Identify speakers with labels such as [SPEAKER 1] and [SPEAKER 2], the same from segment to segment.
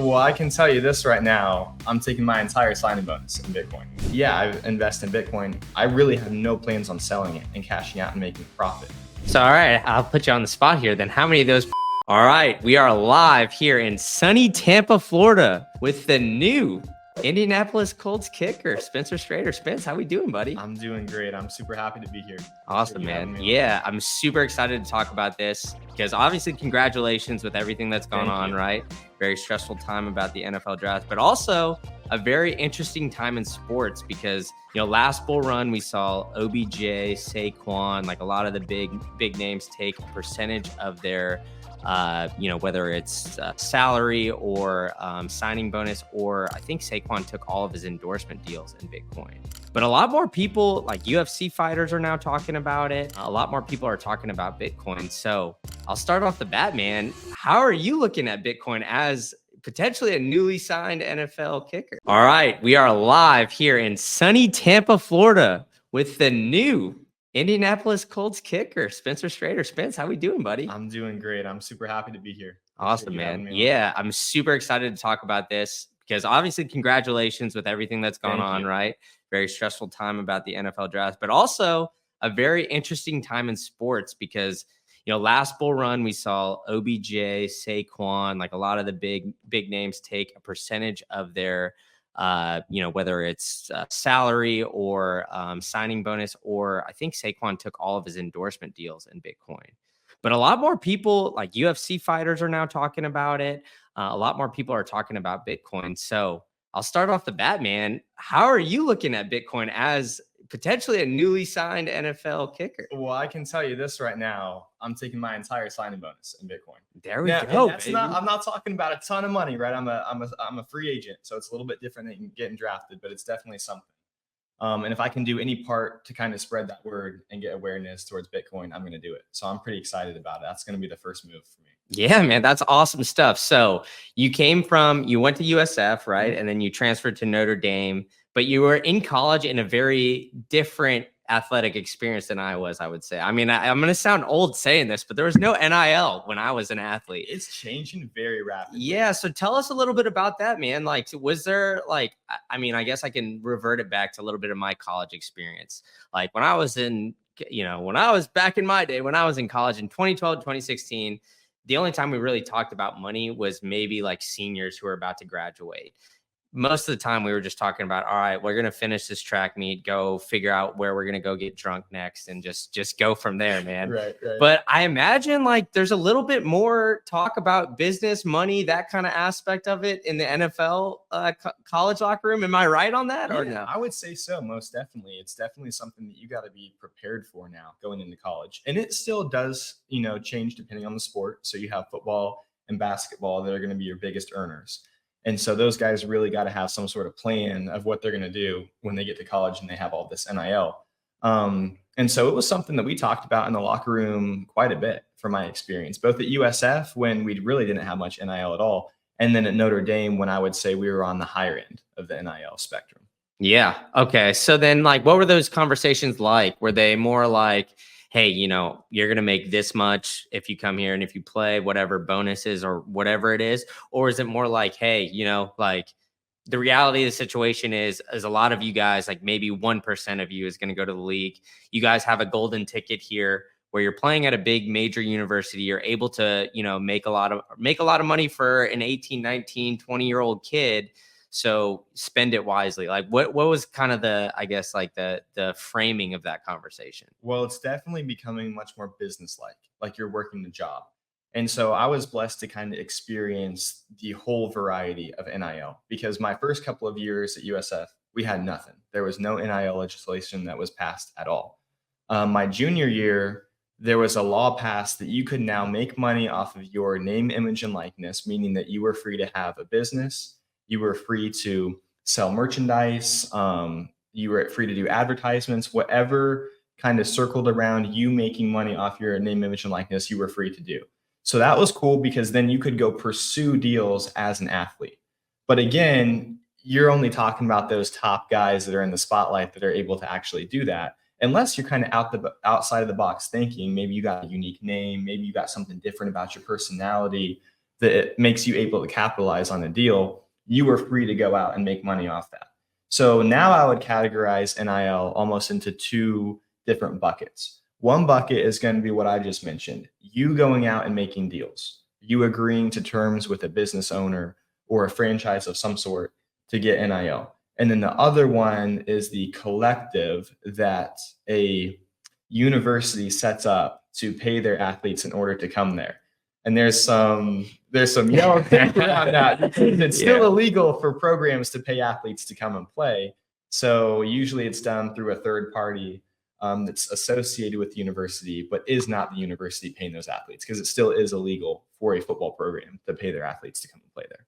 [SPEAKER 1] Well, I can tell you this right now. I'm taking my entire signing bonus in Bitcoin. Yeah, I invest in Bitcoin. I really have no plans on selling it and cashing out and making a profit.
[SPEAKER 2] So, all right, I'll put you on the spot here. Then how many of those? All right, we are live here in sunny Tampa, Florida with the new Indianapolis Colts kicker, Spencer Shrader. Spence, how we doing, buddy?
[SPEAKER 1] I'm doing great. I'm super happy to be here.
[SPEAKER 2] Awesome, man. Yeah, I'm super excited to talk about this because obviously congratulations with everything that's gone on, right? Very stressful time about the NFL draft, but also a very interesting time in sports because, you know, last bull run, we saw OBJ, Saquon, like a lot of the big names take a percentage of their whether it's salary or signing bonus, or I think Saquon took all of his endorsement deals in Bitcoin. But a lot more people, like UFC fighters, are now talking about it. A lot more people are talking about Bitcoin. So I'll start off the bat, man. How are you looking at Bitcoin as potentially a newly signed NFL kicker? All right, we are live here in sunny Tampa, Florida with the new Indianapolis Colts kicker, Spencer Shrader. Spence, how we doing, buddy?
[SPEAKER 1] I'm doing great. I'm super happy to be here.
[SPEAKER 2] Awesome, man. Yeah, I'm super excited to talk about this because obviously congratulations with everything that's gone on, right? Very stressful time about the NFL draft, but also a very interesting time in sports because, you know, last bull run, we saw OBJ, Saquon, like a lot of the big names take a percentage of their whether it's salary or signing bonus, or I think Saquon took all of his endorsement deals in Bitcoin. But a lot more people, like UFC fighters, are now talking about it. A lot more people are talking about Bitcoin. So I'll start off the bat, man. How are you looking at Bitcoin as potentially a newly signed NFL kicker?
[SPEAKER 1] Well, I can tell you this right now. I'm taking my entire signing bonus in Bitcoin.
[SPEAKER 2] There we go.
[SPEAKER 1] I'm not talking about a ton of money, right? I'm a free agent, so it's a little bit different than getting drafted, but it's definitely something. And if I can do any part to kind of spread that word and get awareness towards Bitcoin, I'm going to do it. So I'm pretty excited about it. That's going to be the first move for me.
[SPEAKER 2] Yeah, man, that's awesome stuff. So you went to USF, right? And then you transferred to Notre Dame, but you were in college in a very different athletic experience than I was, I would say. I mean, I'm going to sound old saying this, but there was no NIL when I was an athlete.
[SPEAKER 1] It's changing very rapidly.
[SPEAKER 2] Yeah. So tell us a little bit about that, man. Like, was there I guess I can revert it back to a little bit of my college experience. Like when I was back in my day, when I was in college in 2012, 2016, the only time we really talked about money was maybe like seniors who are about to graduate. Most of the time we were just talking about, all right, we're going to finish this track meet, go figure out where we're going to go get drunk next and just go from there, man.
[SPEAKER 1] Right.
[SPEAKER 2] But I imagine like there's a little bit more talk about business, money, that kind of aspect of it in the NFL college locker room. Am I right on that or no?
[SPEAKER 1] I would say so. Most definitely. It's definitely something that you got to be prepared for now going into college. And it still does, change depending on the sport. So you have football and basketball that are going to be your biggest earners. And so those guys really got to have some sort of plan of what they're going to do when they get to college and they have all this NIL. And so it was something that we talked about in the locker room quite a bit from my experience, both at USF when we really didn't have much NIL at all. And then at Notre Dame when I would say we were on the higher end of the NIL spectrum.
[SPEAKER 2] Yeah. Okay. So then like, what were those conversations like? Were they more like, hey, you're going to make this much if you come here and if you play whatever bonuses or whatever it is? Or is it more like, hey, like the reality of the situation is a lot of you guys, like maybe 1% of you is going to go to the league. You guys have a golden ticket here where you're playing at a big major university. You're able to, make a lot of money for an 18, 19, 20-year-old kid. So spend it wisely. Like what was kind of the framing of that conversation?
[SPEAKER 1] Well, it's definitely becoming much more business-like you're working the job. And so I was blessed to kind of experience the whole variety of NIL because my first couple of years at USF, we had nothing. There was no NIL legislation that was passed at all. My junior year, there was a law passed that you could now make money off of your name, image, and likeness, meaning that you were free to have a business. You were free to sell merchandise. You were free to do advertisements, whatever kind of circled around you making money off your name, image, and likeness, you were free to do. So that was cool because then you could go pursue deals as an athlete. But again, you're only talking about those top guys that are in the spotlight that are able to actually do that. Unless you're kind of outside of the box thinking, maybe you got a unique name, maybe you got something different about your personality. that it makes you able to capitalize on a deal, you are free to go out and make money off that. So now I would categorize NIL almost into two different buckets. One bucket is going to be what I just mentioned, you going out and making deals, you agreeing to terms with a business owner or a franchise of some sort to get NIL. And then the other one is the collective that a university sets up to pay their athletes in order to come there. And there's some yellow tape around that because it's still illegal for programs to pay athletes to come and play. So usually it's done through a third party that's associated with the university, but is not the university paying those athletes, because it still is illegal for a football program to pay their athletes to come and play there.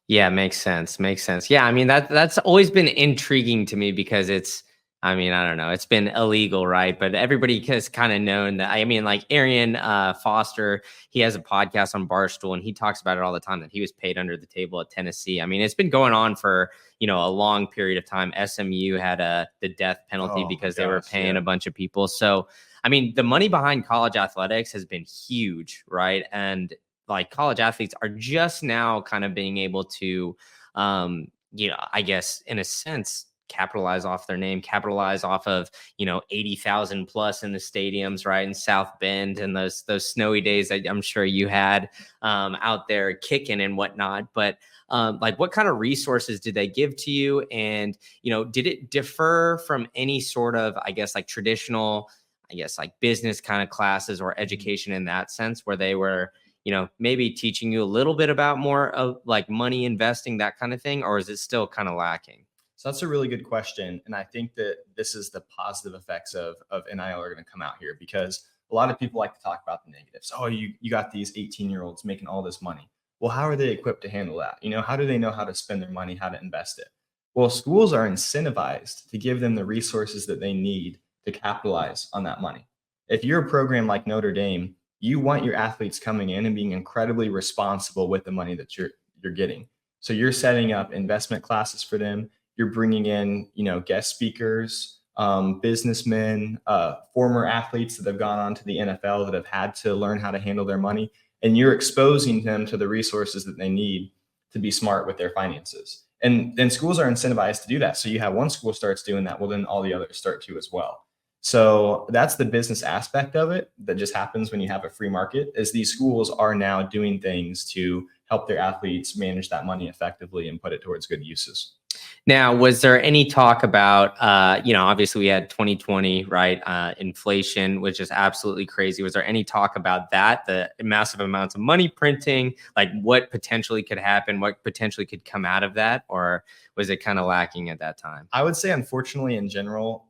[SPEAKER 2] Yeah, makes sense. Makes sense. Yeah, I mean that's always been intriguing to me because it's, I mean, I don't know, it's been illegal, right? But everybody has kind of known that. I mean, like Arian Foster, he has a podcast on Barstool, and he talks about it all the time that he was paid under the table at Tennessee. I mean, it's been going on for, you know, a long period of time. SMU had the death penalty because they were paying a bunch of people. So, I mean, the money behind college athletics has been huge, right? And like college athletes are just now kind of being able to, you know, I guess in a sense, capitalize off their name, capitalize off of, you know, 80,000 plus in the stadiums, right? In South Bend and those snowy days that I'm sure you had out there kicking and whatnot. But like what kind of resources did they give to you? And, you know, did it differ from any sort of, I guess, like traditional, I guess, like business kind of classes or education in that sense, where they were, you know, maybe teaching you a little bit about more of like money investing, that kind of thing? Or is it still kind of lacking?
[SPEAKER 1] So that's a really good question. And I think that this is the positive effects of NIL are going to come out here, because a lot of people like to talk about the negatives. Oh, you got these 18-year-olds making all this money. Well, how are they equipped to handle that? You know, how do they know how to spend their money, how to invest it? Well, schools are incentivized to give them the resources that they need to capitalize on that money. If you're a program like Notre Dame, you want your athletes coming in and being incredibly responsible with the money that you're getting. So you're setting up investment classes for them. You're bringing in, you know, guest speakers, businessmen, former athletes that have gone on to the NFL that have had to learn how to handle their money, and you're exposing them to the resources that they need to be smart with their finances. And schools are incentivized to do that. So you have one school starts doing that, well, then all the others start to as well. So that's the business aspect of it that just happens when you have a free market, is these schools are now doing things to help their athletes manage that money effectively and put it towards good uses.
[SPEAKER 2] Now, was there any talk about, you know, obviously we had 2020, right? Inflation, which is absolutely crazy. Was there any talk about that, the massive amounts of money printing, like what potentially could happen, what potentially could come out of that? Or was it kind of lacking at that time?
[SPEAKER 1] I would say, unfortunately, in general,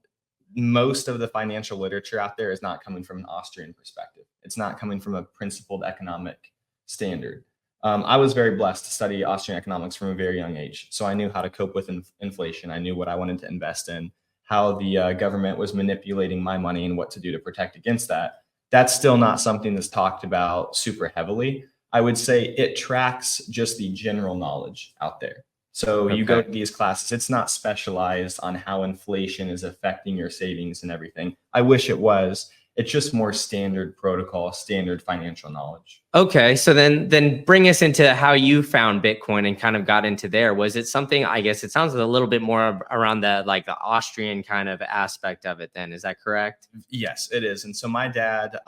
[SPEAKER 1] most of the financial literature out there is not coming from an Austrian perspective. It's not coming from a principled economic standard. I was very blessed to study Austrian economics from a very young age. So I knew how to cope with inflation. I knew what I wanted to invest in, how the government was manipulating my money and what to do to protect against that. That's still not something that's talked about super heavily. I would say it tracks just the general knowledge out there. So you go to these classes, it's not specialized on how inflation is affecting your savings and everything. I wish it was. It's just more standard protocol, standard financial knowledge.
[SPEAKER 2] Okay, so then bring us into how you found Bitcoin and kind of got into there. Was it something, I guess it sounds a little bit more around the like the Austrian kind of aspect of it then, is that correct?
[SPEAKER 1] Yes, it is. And so my dad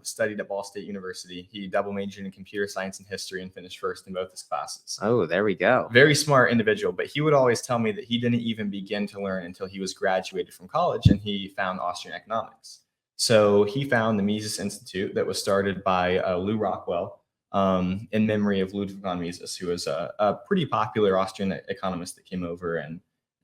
[SPEAKER 1] studied at Ball State University. He double majored in computer science and history and finished first in both his classes.
[SPEAKER 2] Oh, there we go.
[SPEAKER 1] Very smart individual, but he would always tell me that he didn't even begin to learn until he was graduated from college and he found Austrian economics. So he found the Mises Institute that was started by Lou Rockwell in memory of Ludwig von Mises, who was a pretty popular Austrian economist that came over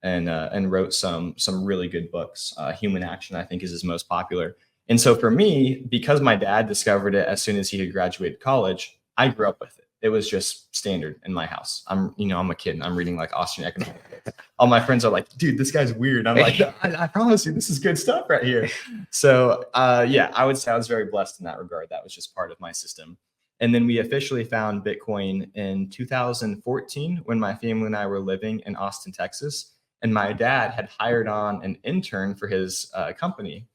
[SPEAKER 1] and wrote some really good books. Human Action, I think, is his most popular. And so for me, because my dad discovered it as soon as he had graduated college, I grew up with it. It was just standard in my house. I'm a kid and I'm reading like Austrian economics. All my friends are like, dude, this guy's weird. I'm like, I promise you, this is good stuff right here. So yeah, I would say I was very blessed in that regard. That was just part of my system. And then we officially found Bitcoin in 2014 when my family and I were living in Austin, Texas. And my dad had hired on an intern for his company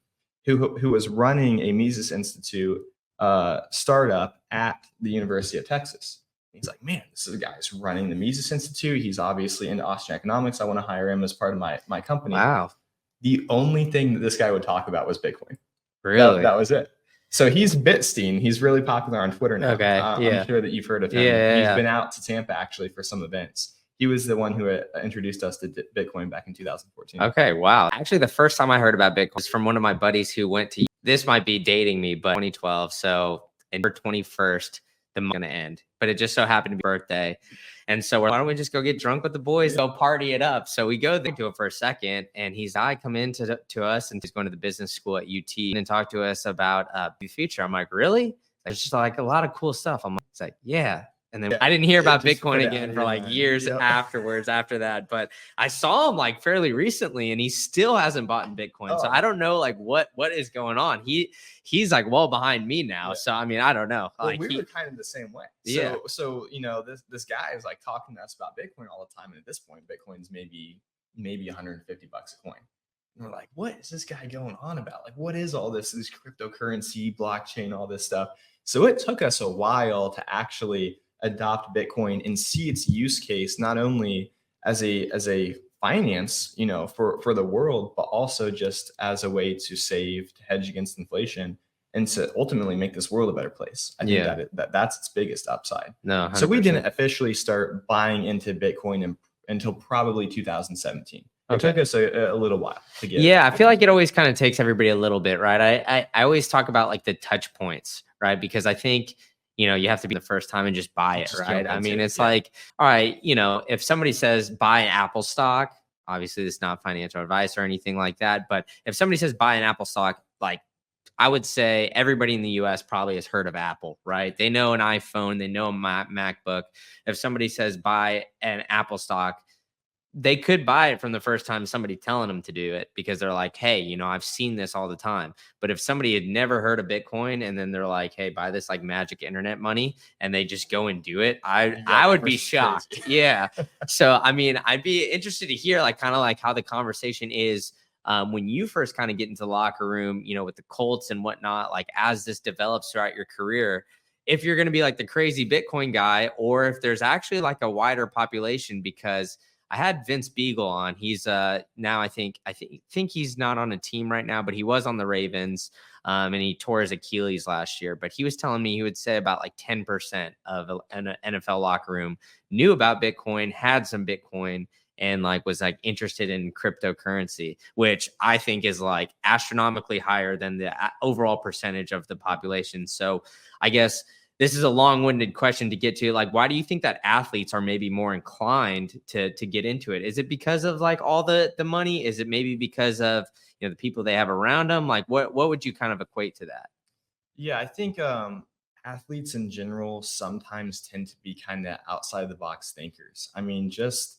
[SPEAKER 1] who was running a Mises Institute startup at the University of Texas. He's like, man, this is a guy who's running the Mises Institute. He's obviously into Austrian economics. I want to hire him as part of my company.
[SPEAKER 2] Wow.
[SPEAKER 1] The only thing that this guy would talk about was Bitcoin.
[SPEAKER 2] Really?
[SPEAKER 1] That was it. So he's Bitstein. He's really popular on Twitter now.
[SPEAKER 2] Okay. Yeah.
[SPEAKER 1] I'm sure that you've heard of him. He's been out to Tampa actually for some events. He was the one who introduced us to Bitcoin back in 2014.
[SPEAKER 2] Okay. Wow. Actually, the first time I heard about Bitcoin was from one of my buddies who went to, this might be dating me, but 2012. So in 21st, the month going to end, but it just so happened to be birthday. And so why don't we just go get drunk with the boys, go party it up? So we go there to it for a second, and I come in to us, and he's going to the business school at UT and talk to us about the future. I'm like, really? It's just like a lot of cool stuff. I'm like, it's like, yeah. And then I didn't hear about Bitcoin again for like years afterwards after that. But I saw him like fairly recently, and he still hasn't bought in Bitcoin. So I don't know like what is going on. He's like well behind me now. So I mean, I don't know.
[SPEAKER 1] Well,
[SPEAKER 2] like
[SPEAKER 1] we were kind of the same way. So you know, this guy is like talking to us about Bitcoin all the time. And at this point, Bitcoin's maybe $150 a coin. And we're like, what is this guy going on about? Like, what is all this cryptocurrency, blockchain, all this stuff? So it took us a while to actually adopt Bitcoin and see its use case, not only as a finance, you know, for the world, but also just as a way to save, to hedge against inflation, and to ultimately make this world a better place. I think that's its biggest upside.
[SPEAKER 2] No, 100%.
[SPEAKER 1] So we didn't officially start buying into Bitcoin until probably 2017. It took us a little while to get.
[SPEAKER 2] Yeah, I feel like it always kind of takes everybody a little bit, right? I always talk about like the touch points, right? Because I think, you know, you have to be the first time and just buy it, right? I mean, it's like, all right, you know, if somebody says buy Apple stock, obviously it's not financial advice or anything like that. But if somebody says buy an Apple stock, like I would say everybody in the US probably has heard of Apple, right? They know an iPhone, they know a MacBook. If somebody says buy an Apple stock, they could buy it from the first time somebody telling them to do it because they're like, hey, you know, I've seen this all the time. But if somebody had never heard of Bitcoin and then they're like, hey, buy this like magic internet money, and they just go and do it, I would be shocked. Yeah. So, I mean, I'd be interested to hear like kind of like how the conversation is when you first kind of get into the locker room, you know, with the Colts and whatnot, like as this develops throughout your career, if you're going to be like the crazy Bitcoin guy, or if there's actually like a wider population. Because I had Vince Beagle on. He's now I think he's not on a team right now, but he was on the Ravens, and he tore his Achilles last year. But he was telling me he would say about like 10% of an NFL locker room knew about Bitcoin, had some Bitcoin, and like was like interested in cryptocurrency, which I think is like astronomically higher than the overall percentage of the population. So I guess this is a long-winded question to get to. Like, why do you think that athletes are maybe more inclined to get into it? Is it because of like all the money? Is it maybe because of, you know, the people they have around them? Like, what would you kind of equate to that?
[SPEAKER 1] Yeah, I think athletes in general sometimes tend to be kind of outside the box thinkers. I mean, just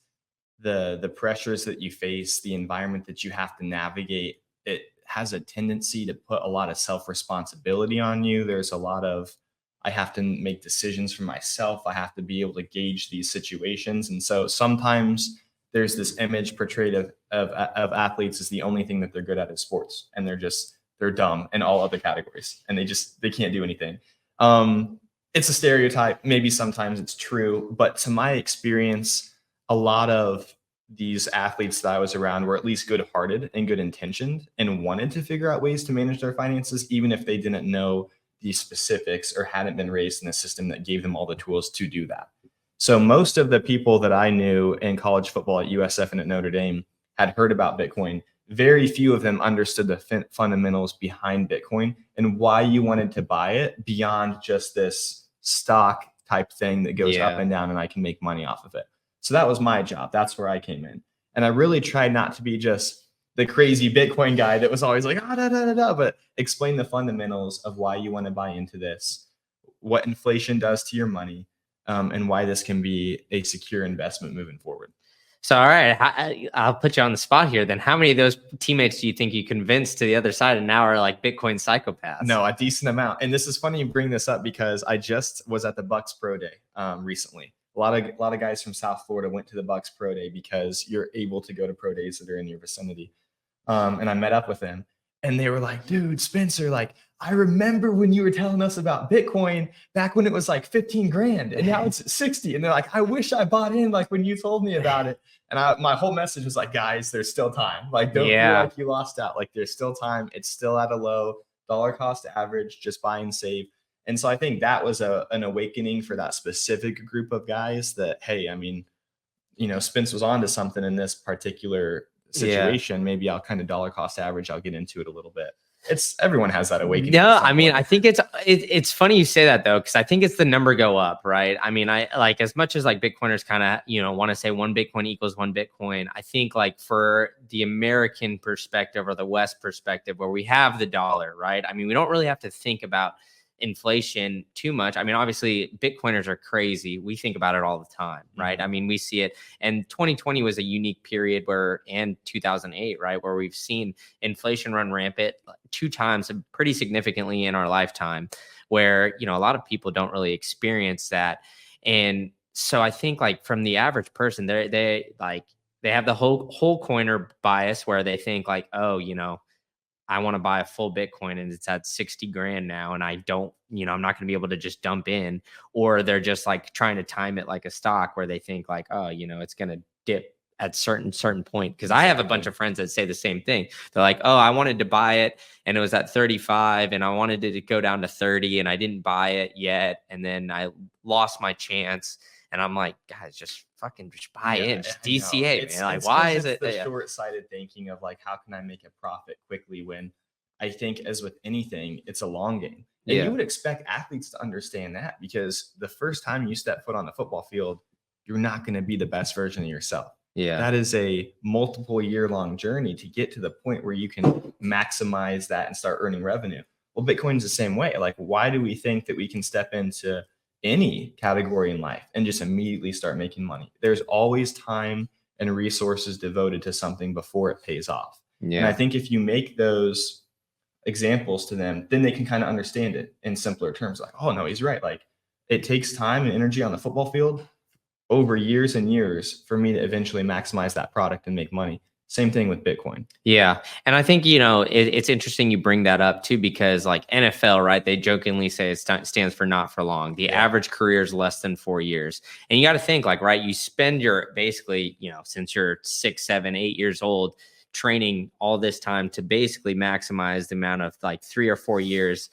[SPEAKER 1] the pressures that you face, the environment that you have to navigate, it has a tendency to put a lot of self-responsibility on you. There's a lot of, I have to make decisions for myself. I have to be able to gauge these situations. And so sometimes there's this image portrayed of athletes as the only thing that they're good at is sports. And they're dumb in all other categories. And they can't do anything. It's a stereotype. Maybe sometimes it's true. But to my experience, a lot of these athletes that I was around were at least good-hearted and good intentioned and wanted to figure out ways to manage their finances, even if they didn't know the specifics or hadn't been raised in a system that gave them all the tools to do that. So most of the people that I knew in college football at USF and at Notre Dame had heard about Bitcoin. Very few of them understood the fundamentals behind Bitcoin and why you wanted to buy it beyond just this stock type thing that goes up and down and I can make money off of it. So that was my job. That's where I came in. And I really tried not to be just the crazy Bitcoin guy that was always like, but explain the fundamentals of why you want to buy into this, what inflation does to your money, and why this can be a secure investment moving forward.
[SPEAKER 2] So, all right, I'll put you on the spot here. Then how many of those teammates do you think you convinced to the other side and now are like Bitcoin psychopaths?
[SPEAKER 1] No, a decent amount. And this is funny you bring this up because I just was at the Bucks Pro Day recently. A lot of guys from South Florida went to the Bucks Pro Day because you're able to go to pro days that are in your vicinity. And I met up with them. And they were like, dude, Spencer, like, I remember when you were telling us about Bitcoin back when it was like 15 grand and now it's 60. And they're like, I wish I bought in like when you told me about it. And my whole message was like, guys, there's still time. Like, don't feel
[SPEAKER 2] Yeah.
[SPEAKER 1] like you lost out. Like, there's still time. It's still at a low dollar cost average. Just buy and save. And so I think that was an awakening for that specific group of guys that, hey, I mean, Spence was onto something in this particular
[SPEAKER 2] Yeah.
[SPEAKER 1] situation. Maybe I'll kind of dollar cost average. I'll get into it a little bit. Everyone has that awakening.
[SPEAKER 2] No, I mean, I think it's funny you say that though, because I think it's the number go up, right? I mean, I like as much as like Bitcoiners kind of want to say one Bitcoin equals one Bitcoin. I think like for the American perspective or the West perspective, where we have the dollar, right? I mean, we don't really have to think about inflation too much. I mean, obviously, Bitcoiners are crazy. We think about it all the time, right? I mean, we see it. And 2020 was a unique period and 2008, right, where we've seen inflation run rampant 2 times pretty significantly in our lifetime, where a lot of people don't really experience that. And so I think like from the average person, they have the whole coiner bias where they think like, oh, I want to buy a full Bitcoin and it's at 60 grand now. And I don't, I'm not going to be able to just dump in. Or they're just like trying to time it like a stock where they think like, oh, it's going to dip at certain point. Cause I have a bunch of friends that say the same thing. They're like, oh, I wanted to buy it and it was at 35 and I wanted it to go down to 30 and I didn't buy it yet. And then I lost my chance. And I'm like, guys, just fucking just buy in, just DCA, man. Like, why is it
[SPEAKER 1] the short-sighted thinking of like, how can I make a profit quickly? When I think, as with anything, it's a long game. And you would expect athletes to understand that, because the first time you step foot on the football field, you're not going to be the best version of yourself.
[SPEAKER 2] Yeah.
[SPEAKER 1] That is a multiple year-long journey to get to the point where you can maximize that and start earning revenue. Well, Bitcoin's the same way. Like, why do we think that we can step into any category in life and just immediately start making money? There's always time and resources devoted to something before it pays off.
[SPEAKER 2] Yeah.
[SPEAKER 1] And I think if you make those examples to them, then they can kind of understand it in simpler terms. Like, oh no, he's right. Like, it takes time and energy on the football field over years and years for me to eventually maximize that product and make money. Same thing with Bitcoin.
[SPEAKER 2] Yeah. And I think, it's interesting you bring that up too, because like NFL, right? They jokingly say it stands for not for long. The average career is less than 4 years. And you got to think like, right, you spend your basically, since you're 6, 7, 8 years old, training all this time to basically maximize the amount of like 3 or 4 years,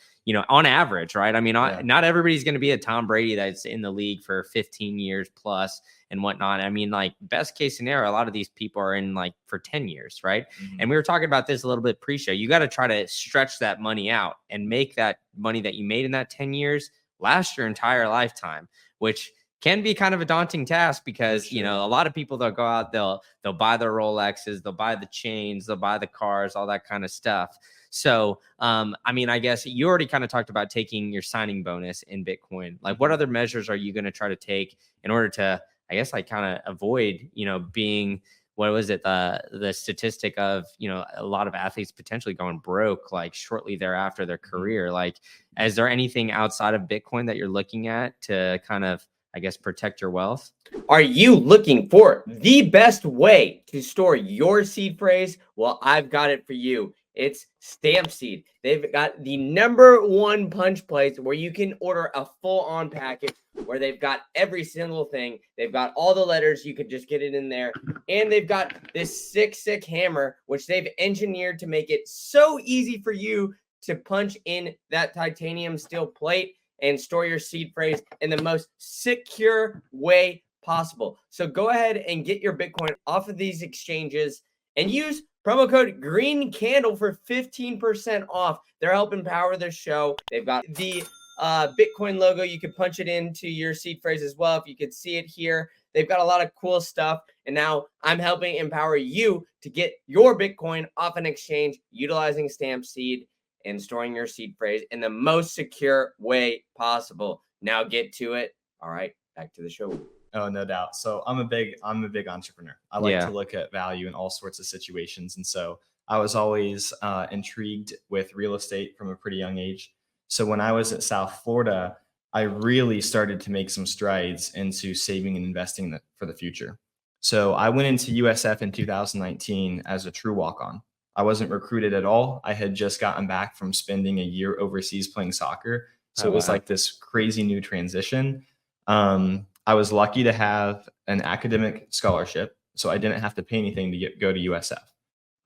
[SPEAKER 2] on average, right? I mean, not everybody's going to be a Tom Brady that's in the league for 15 years plus and whatnot. I mean, like best case scenario, a lot of these people are in like for 10 years, right? And we were talking about this a little bit pre-show. You got to try to stretch that money out and make that money that you made in that 10 years last your entire lifetime, which can be kind of a daunting task because, a lot of people, they'll go out, they'll buy their Rolexes, they'll buy the chains, they'll buy the cars, all that kind of stuff. So, I mean, I guess you already kind of talked about taking your signing bonus in Bitcoin. Like, what other measures are you going to try to take in order to, I guess, like kind of avoid, being, what was it, the statistic of, a lot of athletes potentially going broke, like shortly thereafter their career? Like, is there anything outside of Bitcoin that you're looking at to kind of, I guess, protect your wealth? Are you looking for the best way to store your seed phrase? Well, I've got it for you. It's Stamp Seed. They've got the #1 punch place where you can order a full-on package where they've got every single thing. They've got all the letters. You could just get it in there. And they've got this sick hammer, which they've engineered to make it so easy for you to punch in that titanium steel plate and store your seed phrase in the most secure way possible. So go ahead and get your Bitcoin off of these exchanges and use promo code Green Candle for 15% off. They're helping power the show. They've got the Bitcoin logo. You can punch it into your seed phrase as well. If you could see it here, they've got a lot of cool stuff. And now I'm helping empower you to get your Bitcoin off an exchange utilizing Stamp Seed and storing your seed phrase in the most secure way possible. Now get to it. All right, back to the show.
[SPEAKER 1] Oh, no doubt. So I'm a big entrepreneur. I like to look at value in all sorts of situations. And so I was always intrigued with real estate from a pretty young age. So when I was at South Florida, I really started to make some strides into saving and investing for the future. So I went into USF in 2019 as a true walk-on. I wasn't recruited at all. I had just gotten back from spending a year overseas playing soccer. So
[SPEAKER 2] Oh,
[SPEAKER 1] it was
[SPEAKER 2] wow.
[SPEAKER 1] like this crazy new transition. I was lucky to have an academic scholarship, so I didn't have to pay anything to go to USF.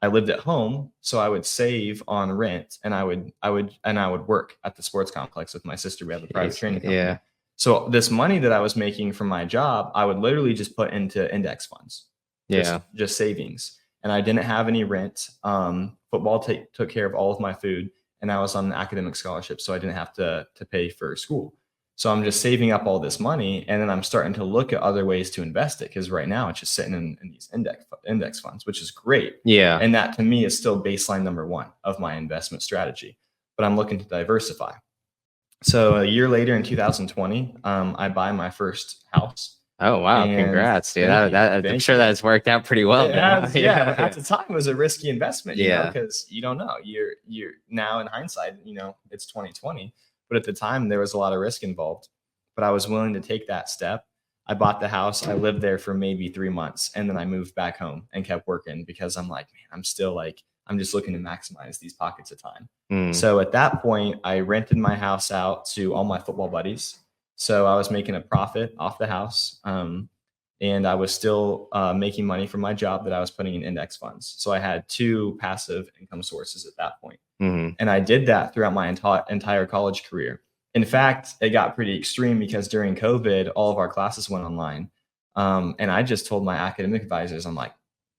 [SPEAKER 1] I lived at home, so I would save on rent, and I would work at the sports complex with my sister. We have a private
[SPEAKER 2] Jeez.
[SPEAKER 1] training
[SPEAKER 2] Yeah.
[SPEAKER 1] company. So this money that I was making from my job, I would literally just put into index funds,
[SPEAKER 2] Yeah.
[SPEAKER 1] just savings. And I didn't have any rent. Football took care of all of my food, and I was on an academic scholarship, so I didn't have to pay for school. So I'm just saving up all this money, and then I'm starting to look at other ways to invest it, because right now it's just sitting in these index funds, which is great.
[SPEAKER 2] Yeah.
[SPEAKER 1] And that to me is still baseline number one of my investment strategy. But I'm looking to diversify. So a year later in 2020, I buy my first house.
[SPEAKER 2] Oh, wow.
[SPEAKER 1] And
[SPEAKER 2] Congrats, dude.
[SPEAKER 1] thank you,
[SPEAKER 2] I'm
[SPEAKER 1] thank
[SPEAKER 2] sure
[SPEAKER 1] you.
[SPEAKER 2] that's worked out pretty well.
[SPEAKER 1] It
[SPEAKER 2] Then.
[SPEAKER 1] has, yeah. At the time, it was a risky investment,
[SPEAKER 2] Yeah.
[SPEAKER 1] because you don't know. You're now in hindsight, it's 2020, but at the time there was a lot of risk involved. But I was willing to take that step. I bought the house. I lived there for maybe 3 months, and then I moved back home and kept working, because I'm like, man, I'm just looking to maximize these pockets of time.
[SPEAKER 2] Mm.
[SPEAKER 1] So at that point, I rented my house out to all my football buddies. So I was making a profit off the house. And I was still making money from my job that I was putting in index funds. So I had two passive income sources at that point.
[SPEAKER 2] Mm-hmm.
[SPEAKER 1] And I did that throughout my entire college career. In fact, it got pretty extreme, because during COVID, all of our classes went online. And I just told my academic advisors, I'm like,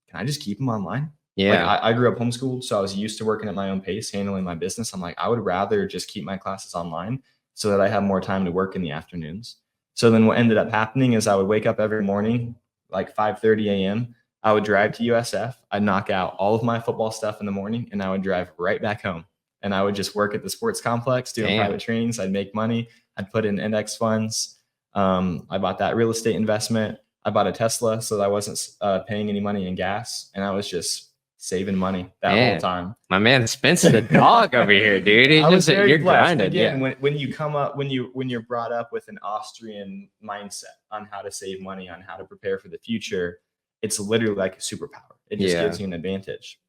[SPEAKER 1] can I just keep them online?
[SPEAKER 2] Yeah.
[SPEAKER 1] Like I grew up homeschooled, so I was used to working at my own pace, handling my business. I'm like, I would rather just keep my classes online so that I have more time to work in the afternoons. So then what ended up happening is I would wake up every morning, like 5:30 a.m. I would drive to USF. I'd knock out all of my football stuff in the morning, and I would drive right back home. And I would just work at the sports complex doing private trainings. I'd make money. I'd put in index funds. I bought that real estate investment. I bought a Tesla so that I wasn't paying any money in gas, and I was just saving money that whole time.
[SPEAKER 2] My man Spencer the dog over here, dude. You're grinding.
[SPEAKER 1] Again, when you come up, when you're brought up with an Austrian mindset on how to save money, on how to prepare for the future, it's literally like a superpower. It just gives you an advantage.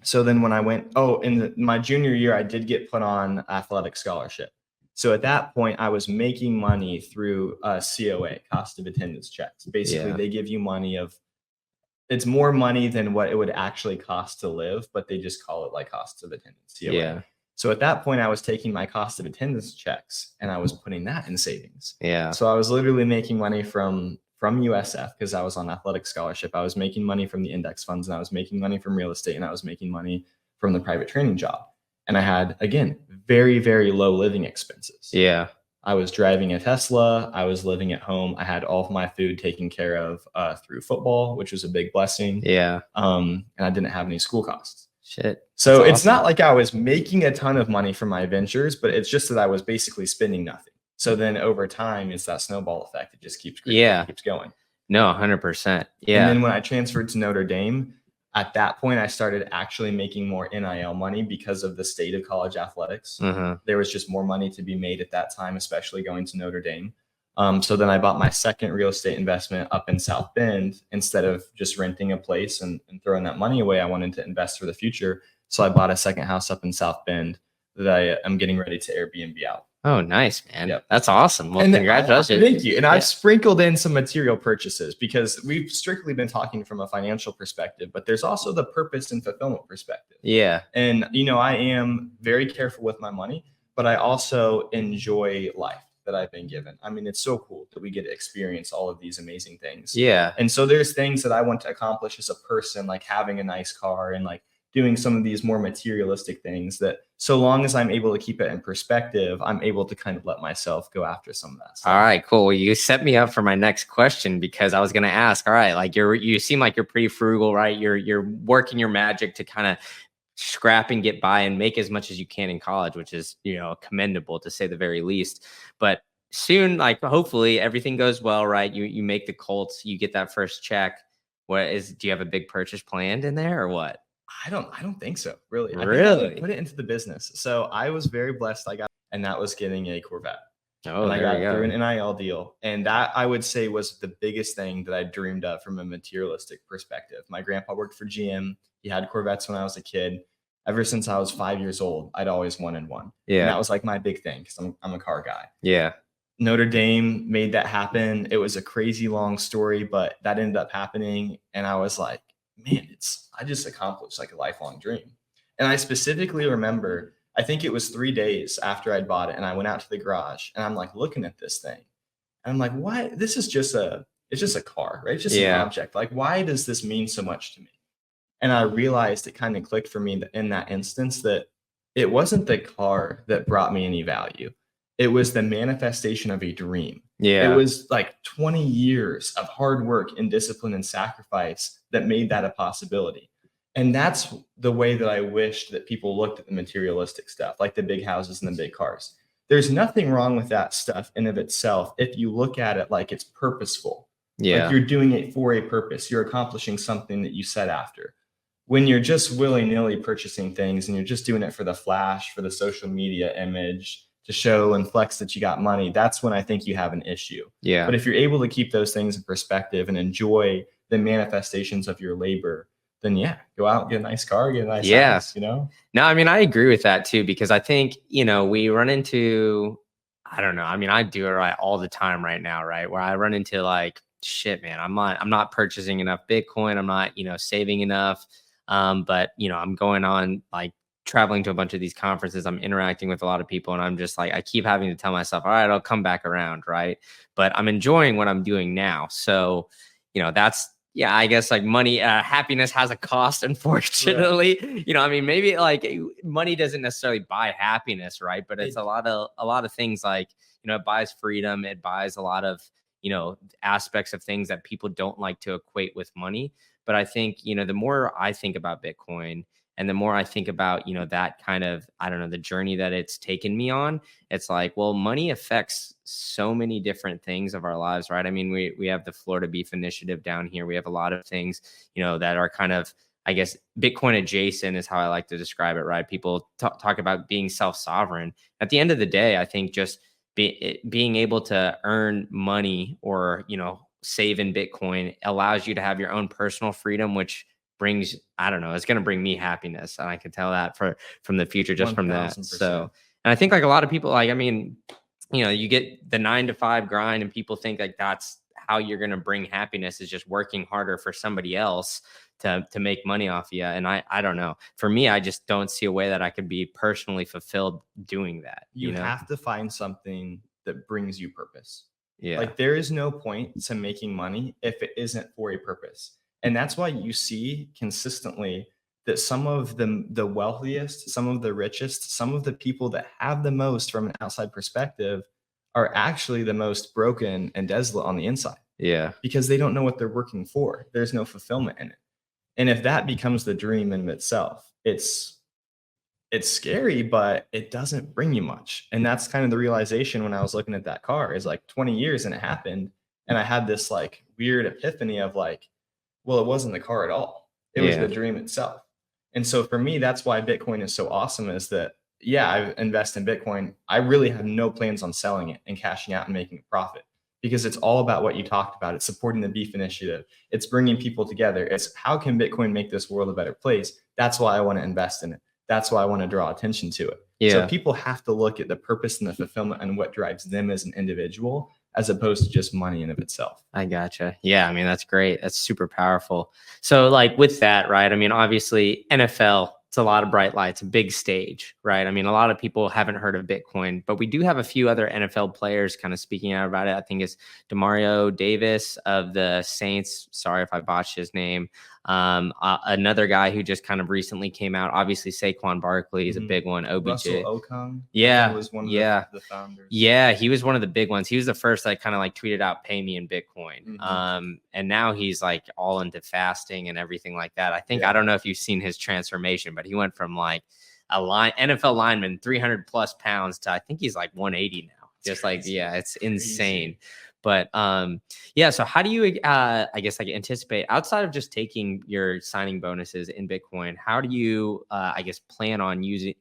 [SPEAKER 1] So then when I went, in my junior year, I did get put on athletic scholarship. So at that point, I was making money through COA, cost of attendance checks. Basically, they give you money it's more money than what it would actually cost to live, but they just call it like cost of attendance. COA.
[SPEAKER 2] Yeah.
[SPEAKER 1] So at that point, I was taking my cost of attendance checks and I was putting that in savings.
[SPEAKER 2] Yeah.
[SPEAKER 1] So I was literally making money from USF, because I was on athletic scholarship. I was making money from the index funds, and I was making money from real estate, and I was making money from the private training job. And I had, again, very, very low living expenses.
[SPEAKER 2] Yeah.
[SPEAKER 1] I was driving a Tesla. I was living at home. I had all of my food taken care of through football, which was a big blessing.
[SPEAKER 2] Yeah.
[SPEAKER 1] And I didn't have any school costs.
[SPEAKER 2] Shit.
[SPEAKER 1] So it's not like I was making a ton of money from my ventures, but it's just that I was basically spending nothing. So then over time, it's that snowball effect. It just keeps keeps going.
[SPEAKER 2] No, 100%. Yeah.
[SPEAKER 1] And then when I transferred to Notre Dame, at that point, I started actually making more NIL money because of the state of college athletics.
[SPEAKER 2] Mm-hmm.
[SPEAKER 1] There was just more money to be made at that time, especially going to Notre Dame. So then I bought my second real estate investment up in South Bend. Instead of just renting a place and throwing that money away, I wanted to invest for the future. So I bought a second house up in South Bend that I am getting ready to Airbnb out.
[SPEAKER 2] Oh, nice, man. Yep. That's awesome. Well, congratulations.
[SPEAKER 1] Thank you. And I've sprinkled in some material purchases, because we've strictly been talking from a financial perspective, but there's also the purpose and fulfillment perspective.
[SPEAKER 2] Yeah.
[SPEAKER 1] And, I am very careful with my money, but I also enjoy life that I've been given. I mean, it's so cool that we get to experience all of these amazing things.
[SPEAKER 2] Yeah.
[SPEAKER 1] And so there's things that I want to accomplish as a person, like having a nice car and like doing some of these more materialistic things, that so long as I'm able to keep it in perspective, I'm able to kind of let myself go after some of that stuff.
[SPEAKER 2] All right, cool. Well, you set me up for my next question, because I was going to ask, all right, like you seem like you're pretty frugal, right? You're working your magic to kind of scrap and get by and make as much as you can in college, which is, commendable to say the very least. But soon, like hopefully everything goes well, right? You make the Colts, you get that first check. Do you have a big purchase planned in there or what?
[SPEAKER 1] I don't think so, really.
[SPEAKER 2] Really?
[SPEAKER 1] I put it into the business. So I was very blessed. And that was getting a Corvette.
[SPEAKER 2] Oh,
[SPEAKER 1] and I
[SPEAKER 2] there we
[SPEAKER 1] got through an
[SPEAKER 2] go.
[SPEAKER 1] NIL deal. And that, I would say, was the biggest thing that I dreamed of from a materialistic perspective. My grandpa worked for GM. He had Corvettes when I was a kid. Ever since I was 5 years old, I'd always wanted one. And
[SPEAKER 2] Yeah.
[SPEAKER 1] that was like my big thing because I'm a car guy.
[SPEAKER 2] Yeah.
[SPEAKER 1] Notre Dame made that happen. It was a crazy long story, but that ended up happening. And I was like, man, I just accomplished like a lifelong dream. And I specifically remember, I think it was 3 days after I'd bought it, and I went out to the garage and I'm like looking at this thing. And I'm like, why? This is it's just a car, right? It's just an
[SPEAKER 2] Yeah.
[SPEAKER 1] object. Like, why does this mean so much to me? And I realized it kind of clicked for me in that instance that it wasn't the car that brought me any value. It was the manifestation of a dream. It
[SPEAKER 2] Yeah.
[SPEAKER 1] was like 20 years of hard work and discipline and sacrifice that made that a possibility. And that's the way that I wished that people looked at the materialistic stuff, like the big houses and the big cars. There's nothing wrong with that stuff in of itself if you look at it like it's purposeful.
[SPEAKER 2] Yeah.
[SPEAKER 1] Like you're doing it for a purpose. You're accomplishing something that you set after. When you're just willy-nilly purchasing things and you're just doing it for the flash, for the social media image, to show and flex that you got money, that's when I think you have an issue.
[SPEAKER 2] Yeah.
[SPEAKER 1] But if you're able to keep those things in perspective and enjoy the manifestations of your labor, then yeah, go out, get a nice car, get a nice house, you know?
[SPEAKER 2] No, I mean, I agree with that too, because I think, we run into, I don't know. I mean, I do it right all the time right now, right? Where I run into like, shit, man, I'm not purchasing enough Bitcoin. I'm not, saving enough. But I'm going on like traveling to a bunch of these conferences. I'm interacting with a lot of people, and I'm just like, I keep having to tell myself, all right, I'll come back around. Right. But I'm enjoying what I'm doing now. So, that's, yeah, I guess like money, happiness has a cost, unfortunately. Right. I mean, maybe like money doesn't necessarily buy happiness, right? But it's a lot of things like, it buys freedom, it buys a lot of, aspects of things that people don't like to equate with money. But I think, the more I think about Bitcoin and the more I think about, that kind of, I don't know, the journey that it's taken me on, it's like, well, money affects so many different things of our lives, right? I mean, we have the Florida Beef Initiative down here. We have a lot of things, that are kind of, I guess, Bitcoin adjacent is how I like to describe it, right? People talk about being self-sovereign. At the end of the day, I think just being able to earn money or, save in Bitcoin allows you to have your own personal freedom, which brings, I don't know, it's going to bring me happiness. And I can tell that from the future, just from that.
[SPEAKER 1] 1000%.
[SPEAKER 2] So, and I think like a lot of people, like, I mean, you get the 9-to-5 grind and people think like that's how you're going to bring happiness, is just working harder for somebody else to make money off you. And I don't know, for me, I just don't see a way that I could be personally fulfilled doing that.
[SPEAKER 1] You have to find something that brings you purpose.
[SPEAKER 2] Yeah.
[SPEAKER 1] Like there is no point to making money if it isn't for a purpose. And that's why you see consistently that some of the wealthiest, some of the richest, some of the people that have the most from an outside perspective are actually the most broken and desolate on the inside.
[SPEAKER 2] Yeah.
[SPEAKER 1] Because they don't know what they're working for. There's no fulfillment in it. And if that becomes the dream in itself, it's scary, but it doesn't bring you much. And that's kind of the realization when I was looking at that car, is like 20 years and it happened. And I had this like weird epiphany of like, well, it wasn't the car at all. It was the dream itself. And so for me, that's why Bitcoin is so awesome, is that, yeah, I invest in Bitcoin. I really have no plans on selling it and cashing out and making a profit, because it's all about what you talked about. It's supporting the beef initiative. It's bringing people together. It's how can Bitcoin make this world a better place? That's why I want to invest in it. That's why I want to draw attention to it. Yeah. So people have to look at the purpose and the fulfillment and what drives them as an individual, as opposed to just money in of itself.
[SPEAKER 2] I gotcha. Yeah. I mean, that's great. That's super powerful. So like with that, right? I mean, obviously NFL, it's a lot of bright lights, a big stage, right? I mean, a lot of people haven't heard of Bitcoin, but we do have a few other NFL players kind of speaking out about it. I think it's Demario Davis of the Saints. Sorry if I botched his name. Another guy who just kind of recently came out, obviously Saquon Barkley is a big one. OBJ.
[SPEAKER 1] Russell Okung.
[SPEAKER 2] Yeah.
[SPEAKER 1] Was one of the founders.
[SPEAKER 2] Yeah. He was one of the big ones. He was the first that kind of like tweeted out, pay me in Bitcoin. And now he's like all into fasting and everything like that. I think, I don't know if you've seen his transformation, but he went from like NFL lineman, 300 plus pounds to, I think he's like 180 now. Just like, yeah, it's insane. But yeah, so how do you I guess like anticipate outside of just taking your signing bonuses in Bitcoin, how do you I guess plan on using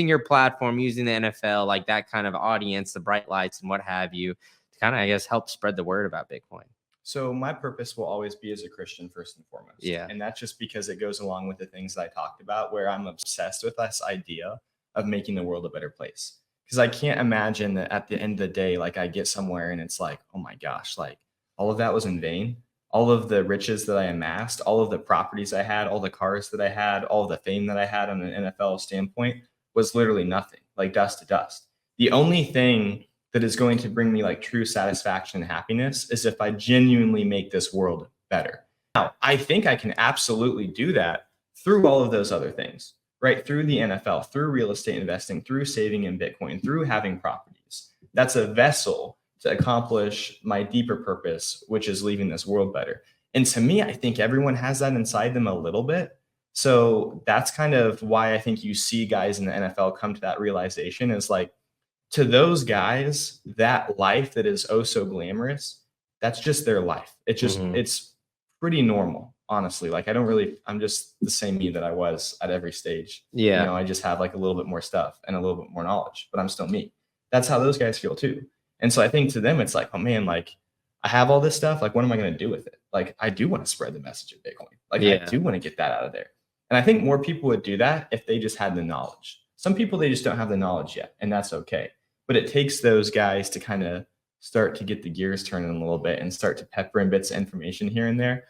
[SPEAKER 2] your platform, using the NFL, like that kind of audience, the bright lights and what have you, to kind of I guess help spread the word about Bitcoin?
[SPEAKER 1] So my purpose will always be as a Christian first and foremost.
[SPEAKER 2] Yeah.
[SPEAKER 1] And that's just because it goes along with the things that I talked about, where I'm obsessed with this idea of making the world a better place. Because I can't imagine that at the end of the day, like I get somewhere and it's like, oh my gosh, like all of that was in vain. All of the riches that I amassed, all of the properties I had, all the cars that I had, all of the fame that I had on an NFL standpoint was literally nothing, like dust to dust. The only thing that is going to bring me like true satisfaction and happiness is if I genuinely make this world better. Now, I think I can absolutely do that through all of those other things, right? Through the NFL, through real estate investing, through saving in Bitcoin, through having properties. That's a vessel to accomplish my deeper purpose, which is leaving this world better. And to me, I think everyone has that inside them a little bit. So that's kind of why I think you see guys in the NFL come to that realization is like, to those guys, that life that is oh so glamorous, that's just their life. It's pretty normal, honestly. Like I'm just the same me that I was at every stage.
[SPEAKER 2] Yeah.
[SPEAKER 1] I just have like a little bit more stuff and a little bit more knowledge, but I'm still me. That's how those guys feel too. And so I think to them, it's like, oh man, like I have all this stuff. Like, what am I going to do with it? Like, I do want to spread the message of Bitcoin. Like, I do want to get that out of there. And I think more people would do that if they just had the knowledge. Some people, they just don't have the knowledge yet, and that's okay. But it takes those guys to kind of start to get the gears turning a little bit and start to pepper in bits of information here and there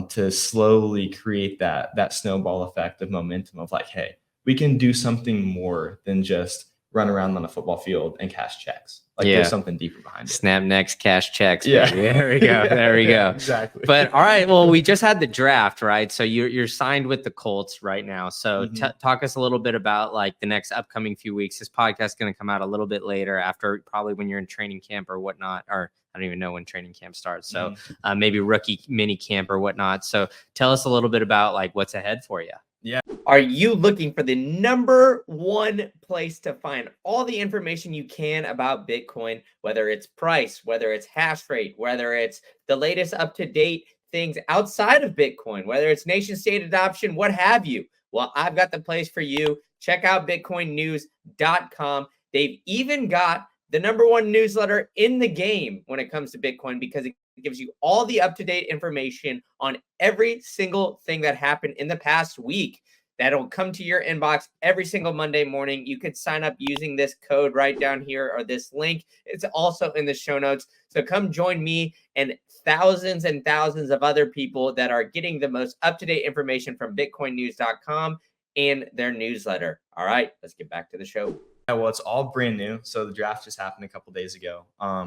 [SPEAKER 1] to slowly create that snowball effect of momentum of like, hey, we can do something more than just run around on a football field and cash checks. Like there's something deeper behind it.
[SPEAKER 2] Snap next cash checks.
[SPEAKER 1] Yeah.
[SPEAKER 2] Baby. There we go. There we go.
[SPEAKER 1] Exactly.
[SPEAKER 2] But all right. Well, we just had the draft, right? So you're signed with the Colts right now. So talk us a little bit about like the next upcoming few weeks. This podcast is going to come out a little bit later after probably when you're in training camp or whatnot, or I don't even know when training camp starts. So maybe rookie mini camp or whatnot. So tell us a little bit about like what's ahead for you.
[SPEAKER 1] Yeah.
[SPEAKER 2] Are you looking for the number one place to find all the information you can about Bitcoin, whether it's price, whether it's hash rate, whether it's the latest up-to-date things outside of Bitcoin, whether it's nation state adoption, what have you? Well, I've got the place for you. Check out bitcoinnews.com. They've even got the number one newsletter in the game when it comes to Bitcoin because it gives you all the up-to-date information on every single thing that happened in the past week. That'll come to your inbox every single Monday morning. You could sign up using this code right down here or this link. It's also in the show notes. So come join me and thousands of other people that are getting the most up-to-date information from bitcoinnews.com and their newsletter. All right, let's get back to the show.
[SPEAKER 1] Yeah, well, it's all brand new. So the draft just happened a couple days ago.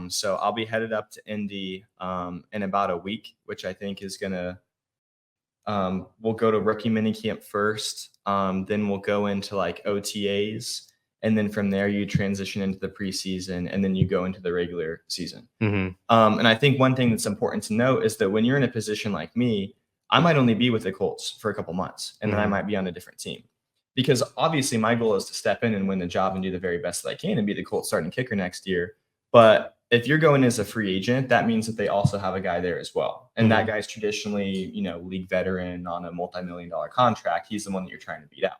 [SPEAKER 1] So I'll be headed up to Indy in about a week, which I think is gonna. We'll go to rookie minicamp first. Then we'll go into like OTAs, and then from there you transition into the preseason, and then you go into the regular season. And I think one thing that's important to note is that when you're in a position like me, I might only be with the Colts for a couple months, and then I might be on a different team. Because obviously my goal is to step in and win the job and do the very best that I can and be the Colts starting kicker next year. But if you're going as a free agent, that means that they also have a guy there as well. And that guy's traditionally, league veteran on a multi-million-dollar contract. He's the one that you're trying to beat out.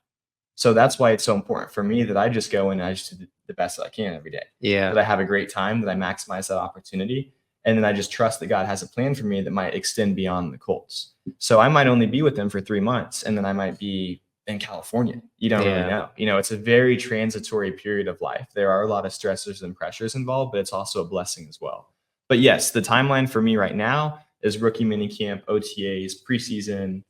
[SPEAKER 1] So that's why it's so important for me that I just go in and I just do the best that I can every day.
[SPEAKER 2] Yeah.
[SPEAKER 1] That I have a great time, that I maximize that opportunity. And then I just trust that God has a plan for me that might extend beyond the Colts. So I might only be with them for 3 months, and then I might be in California. You don't really know. It's a very transitory period of life. There are a lot of stressors and pressures involved, but it's also a blessing as well. But yes, the timeline for me right now is rookie minicamp, OTAs, preseason,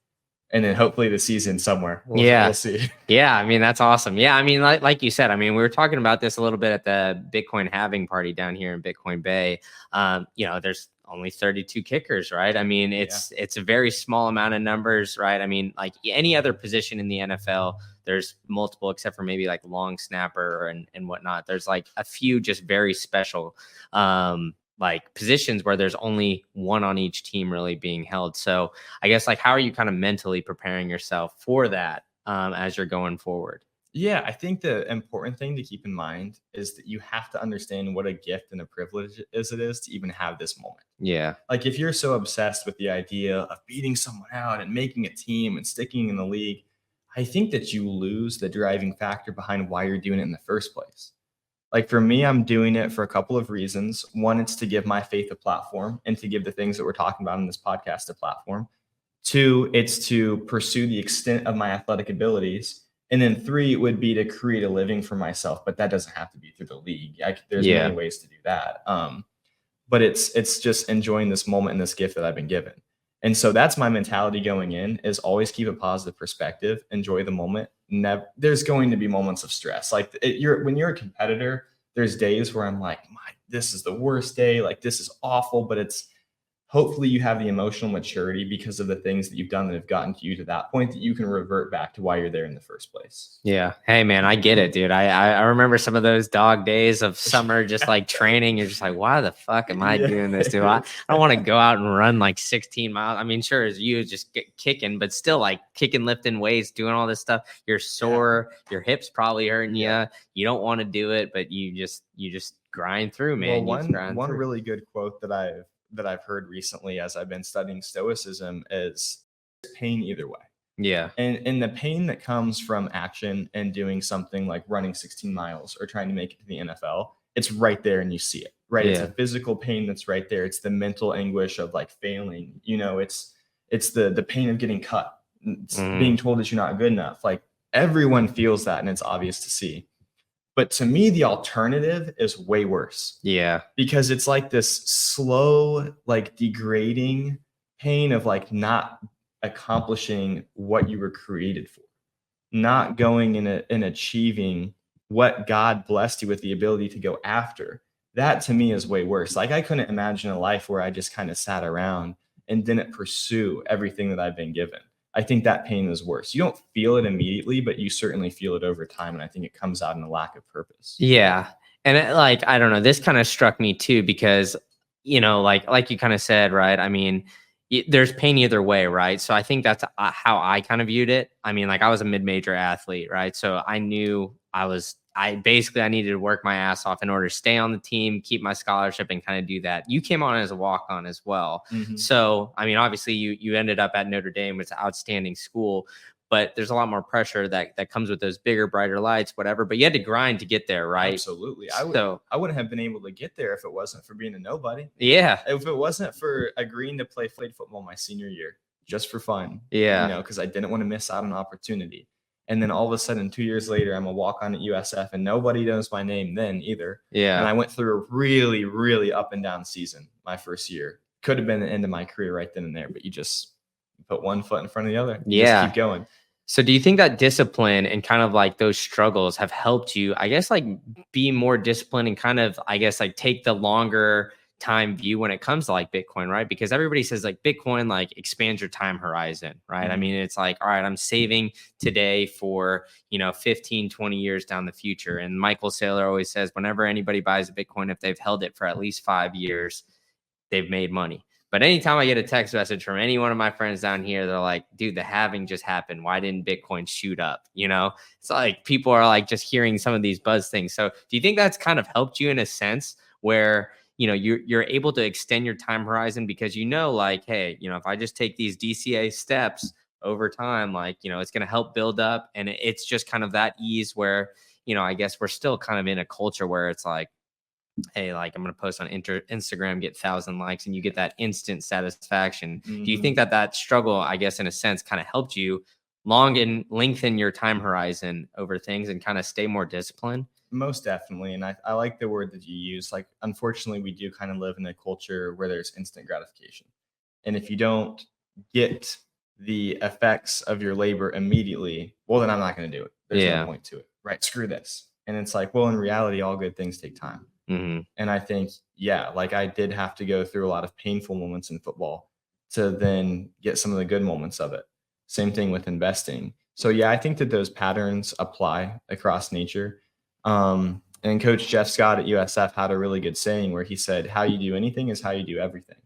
[SPEAKER 1] and then hopefully the season somewhere. We'll see.
[SPEAKER 2] Yeah, I mean, that's awesome. Yeah, I mean, like you said, I mean, we were talking about this a little bit at the Bitcoin halving party down here in Bitcoin Bay. There's only 32 kickers, right? I mean, it's a very small amount of numbers, right? I mean, like any other position in the NFL, there's multiple, except for maybe like long snapper and whatnot. There's like a few just very special like positions where there's only one on each team really being held. So I guess like, how are you kind of mentally preparing yourself for that as you're going forward?
[SPEAKER 1] Yeah, I think the important thing to keep in mind is that you have to understand what a gift and a privilege it is to even have this moment.
[SPEAKER 2] Yeah.
[SPEAKER 1] Like if you're so obsessed with the idea of beating someone out and making a team and sticking in the league, I think that you lose the driving factor behind why you're doing it in the first place. Like for me, I'm doing it for a couple of reasons. One, it's to give my faith a platform and to give the things that we're talking about in this podcast a platform. Two, it's to pursue the extent of my athletic abilities. And then three would be to create a living for myself, but that doesn't have to be through the league. There's many
[SPEAKER 2] Yeah.
[SPEAKER 1] ways to do that. But it's just enjoying this moment and this gift that I've been given. And so that's my mentality going in is always keep a positive perspective, enjoy the moment. Never, there's going to be moments of stress. Like when you're a competitor, there's days where I'm like, this is the worst day. Like this is awful, but it's hopefully you have the emotional maturity because of the things that you've done that have gotten to you to that point that you can revert back to why you're there in the first place.
[SPEAKER 2] Yeah. Hey man, I get it, dude. I remember some of those dog days of summer, just like training. You're just like, why the fuck am I doing this, dude? I don't want to go out and run like 16 miles. I mean, sure, as you just get kicking, but still like kicking, lifting weights, doing all this stuff. You're sore, your hips probably hurting you. You don't want to do it, but you just grind through, man.
[SPEAKER 1] Well, one really good quote that I've heard recently as I've been studying stoicism is pain either way.
[SPEAKER 2] Yeah.
[SPEAKER 1] And the pain that comes from action and doing something like running 16 miles or trying to make it to the NFL, it's right there and you see it, right? It's a physical pain that's right there. It's the mental anguish of like failing, it's the pain of getting cut, being told that you're not good enough. Like everyone feels that and it's obvious to see. But to me, the alternative is way worse.
[SPEAKER 2] Yeah.
[SPEAKER 1] Because it's like this slow, like degrading pain of like not accomplishing what you were created for, not going and achieving what God blessed you with the ability to go after. That to me is way worse. Like I couldn't imagine a life where I just kind of sat around and didn't pursue everything that I've been given. I think that pain is worse. You don't feel it immediately, but you certainly feel it over time. And I think it comes out in a lack of purpose.
[SPEAKER 2] Yeah. And like, I don't know, this kind of struck me too, because, like you kind of said, right? I mean, there's pain either way, right? So I think that's how I kind of viewed it. I mean, like I was a mid-major athlete, right? So I knew I needed to work my ass off in order to stay on the team, keep my scholarship, and kind of do that. You came on as a walk-on as well.
[SPEAKER 1] Mm-hmm.
[SPEAKER 2] So, I mean, obviously you ended up at Notre Dame. It's an outstanding school, but there's a lot more pressure that comes with those bigger, brighter lights, whatever. But you had to grind to get there, right?
[SPEAKER 1] Absolutely. I wouldn't have been able to get there if it wasn't for being a nobody.
[SPEAKER 2] Yeah.
[SPEAKER 1] If it wasn't for agreeing to play football my senior year, just for fun.
[SPEAKER 2] Yeah.
[SPEAKER 1] Because I didn't want to miss out on an opportunity. And then all of a sudden, 2 years later, I'm a walk-on at USF, and nobody knows my name then either.
[SPEAKER 2] Yeah.
[SPEAKER 1] And I went through a really, really up and down season my first year. Could have been the end of my career right then and there, but you just put one foot in front of the other. Just keep going.
[SPEAKER 2] So do you think that discipline and kind of like those struggles have helped you, I guess, like be more disciplined and kind of, I guess, like take the longer time view when it comes to like Bitcoin, right? Because everybody says like Bitcoin like expands your time horizon, right? I mean, it's like, all right, I'm saving today for, 15, 20 years down the future. And Michael Saylor always says whenever anybody buys a Bitcoin, if they've held it for at least 5 years, they've made money. But anytime I get a text message from any one of my friends down here, they're like, dude, the halving just happened. Why didn't Bitcoin shoot up? It's like people are like just hearing some of these buzz things. So do you think that's kind of helped you in a sense where, you're able to extend your time horizon because like, hey, if I just take these DCA steps over time, like, it's going to help build up. And it's just kind of that ease where, I guess we're still kind of in a culture where it's like, hey, like I'm going to post on Instagram, get 1,000 likes, and you get that instant satisfaction. Do you think that struggle, I guess, in a sense, kind of helped you lengthen your time horizon over things and kind of stay more disciplined?
[SPEAKER 1] Most definitely. And I like the word that you use. Like, unfortunately, we do kind of live in a culture where there's instant gratification. And if you don't get the effects of your labor immediately, well, then I'm not going to do it. There's no point to it, right? Screw this. And it's like, well, in reality, all good things take time.
[SPEAKER 2] Mm-hmm.
[SPEAKER 1] And I think, like I did have to go through a lot of painful moments in football to then get some of the good moments of it. Same thing with investing. So I think that those patterns apply across nature. And Coach Jeff Scott at USF had a really good saying where he said, how you do anything is how you do everything.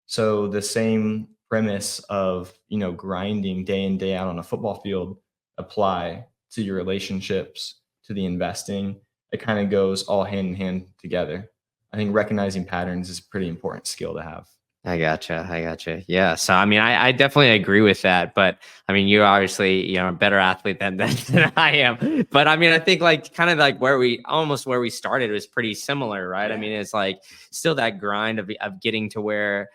[SPEAKER 1] So the same premise of, grinding day in, day out on a football field apply to your relationships, to the investing. It kind of goes all hand in hand together. I think recognizing patterns is a pretty important skill to have.
[SPEAKER 2] I gotcha. I gotcha. Yeah. So, I mean, I definitely agree with that. But I mean, you're obviously, a better athlete than I am. But I mean, I think like kind of like where we started was pretty similar, right?
[SPEAKER 1] Yeah.
[SPEAKER 2] I mean, it's like still that grind of getting to where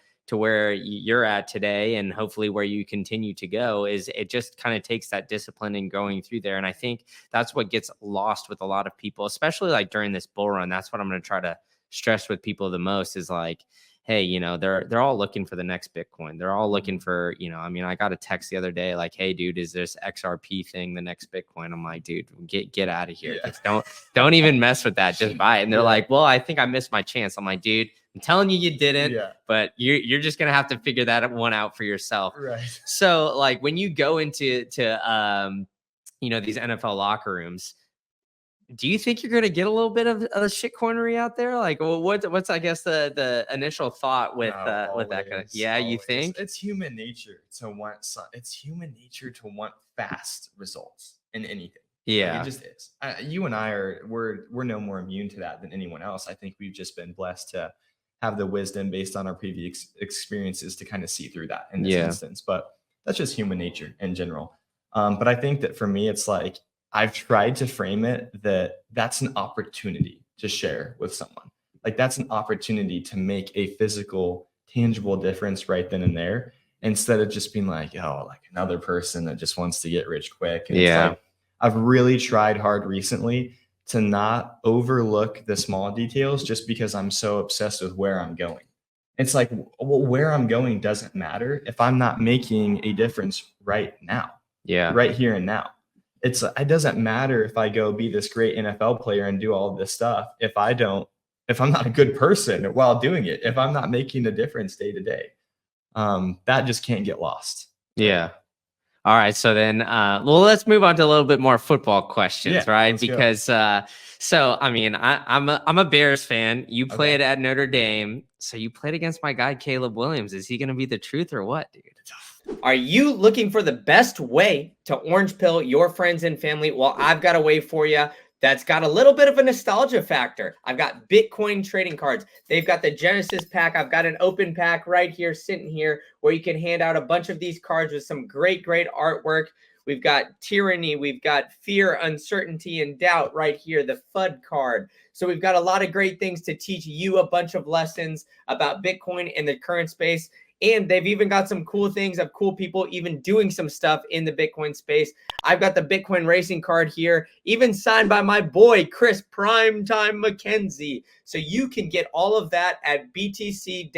[SPEAKER 2] you're at today, and hopefully where you continue to go. Is it just kind of takes that discipline and going through there. And I think that's what gets lost with a lot of people, especially like during this bull run. That's what I'm going to try to stress with people the most is like, hey, they're all looking for the next Bitcoin. They're all looking for, I mean, I got a text the other day like, hey, dude, is this XRP thing the next Bitcoin? I'm like, dude, get out of here.
[SPEAKER 1] Yeah.
[SPEAKER 2] Don't even mess with that. Just buy it. And they're like, well, I think I missed my chance. I'm like, dude, I'm telling you didn't.
[SPEAKER 1] Yeah.
[SPEAKER 2] But you're just gonna have to figure that one out for yourself.
[SPEAKER 1] Right.
[SPEAKER 2] So like when you go into these NFL locker rooms, do you think you're going to get a little bit of shitcoinery out there? Like, well, what's I guess the initial thought with that kind of? Yeah,
[SPEAKER 1] always.
[SPEAKER 2] You think
[SPEAKER 1] it's human nature to want it's human nature to want fast results in anything.
[SPEAKER 2] Yeah,
[SPEAKER 1] like, it just is. You and I we're no more immune to that than anyone else. I think we've just been blessed to have the wisdom based on our previous experiences to kind of see through that in this instance. But that's just human nature in general. But I think that for me, it's like I've tried to frame it that's an opportunity to share with someone. Like that's an opportunity to make a physical, tangible difference right then and there, instead of just being like, oh, like another person that just wants to get rich quick. And it's like, I've really tried hard recently to not overlook the small details just because I'm so obsessed with where I'm going. It's like, well, where I'm going doesn't matter if I'm not making a difference right now.
[SPEAKER 2] Yeah.
[SPEAKER 1] Right here and now. It doesn't matter if I go be this great NFL player and do all of this stuff if I'm not a good person while doing it, if I'm not making a difference day to day. That just can't get lost.
[SPEAKER 2] Yeah. All right. So then, let's move on to a little bit more football questions, right? Because, so I mean, I'm a Bears fan. You played at Notre Dame, so you played against my guy Caleb Williams. Is he going to be the truth or what, dude? Are you looking for the best way to orange pill your friends and family? Well, I've got a way for you that's got a little bit of a nostalgia factor. I've got Bitcoin trading cards. They've got the Genesis pack. I've got an open pack right here, sitting here, where you can hand out a bunch of these cards with some great artwork. We've got tyranny. We've got fear, uncertainty, and doubt right here, the FUD card. So we've got a lot of great things to teach you a bunch of lessons about Bitcoin in the current space. And they've even got some cool things of cool people even doing some stuff in the Bitcoin space. I've got the Bitcoin racing card here, even signed by my boy, Chris Primetime McKenzie. So you can get all of that at btc-tc.com.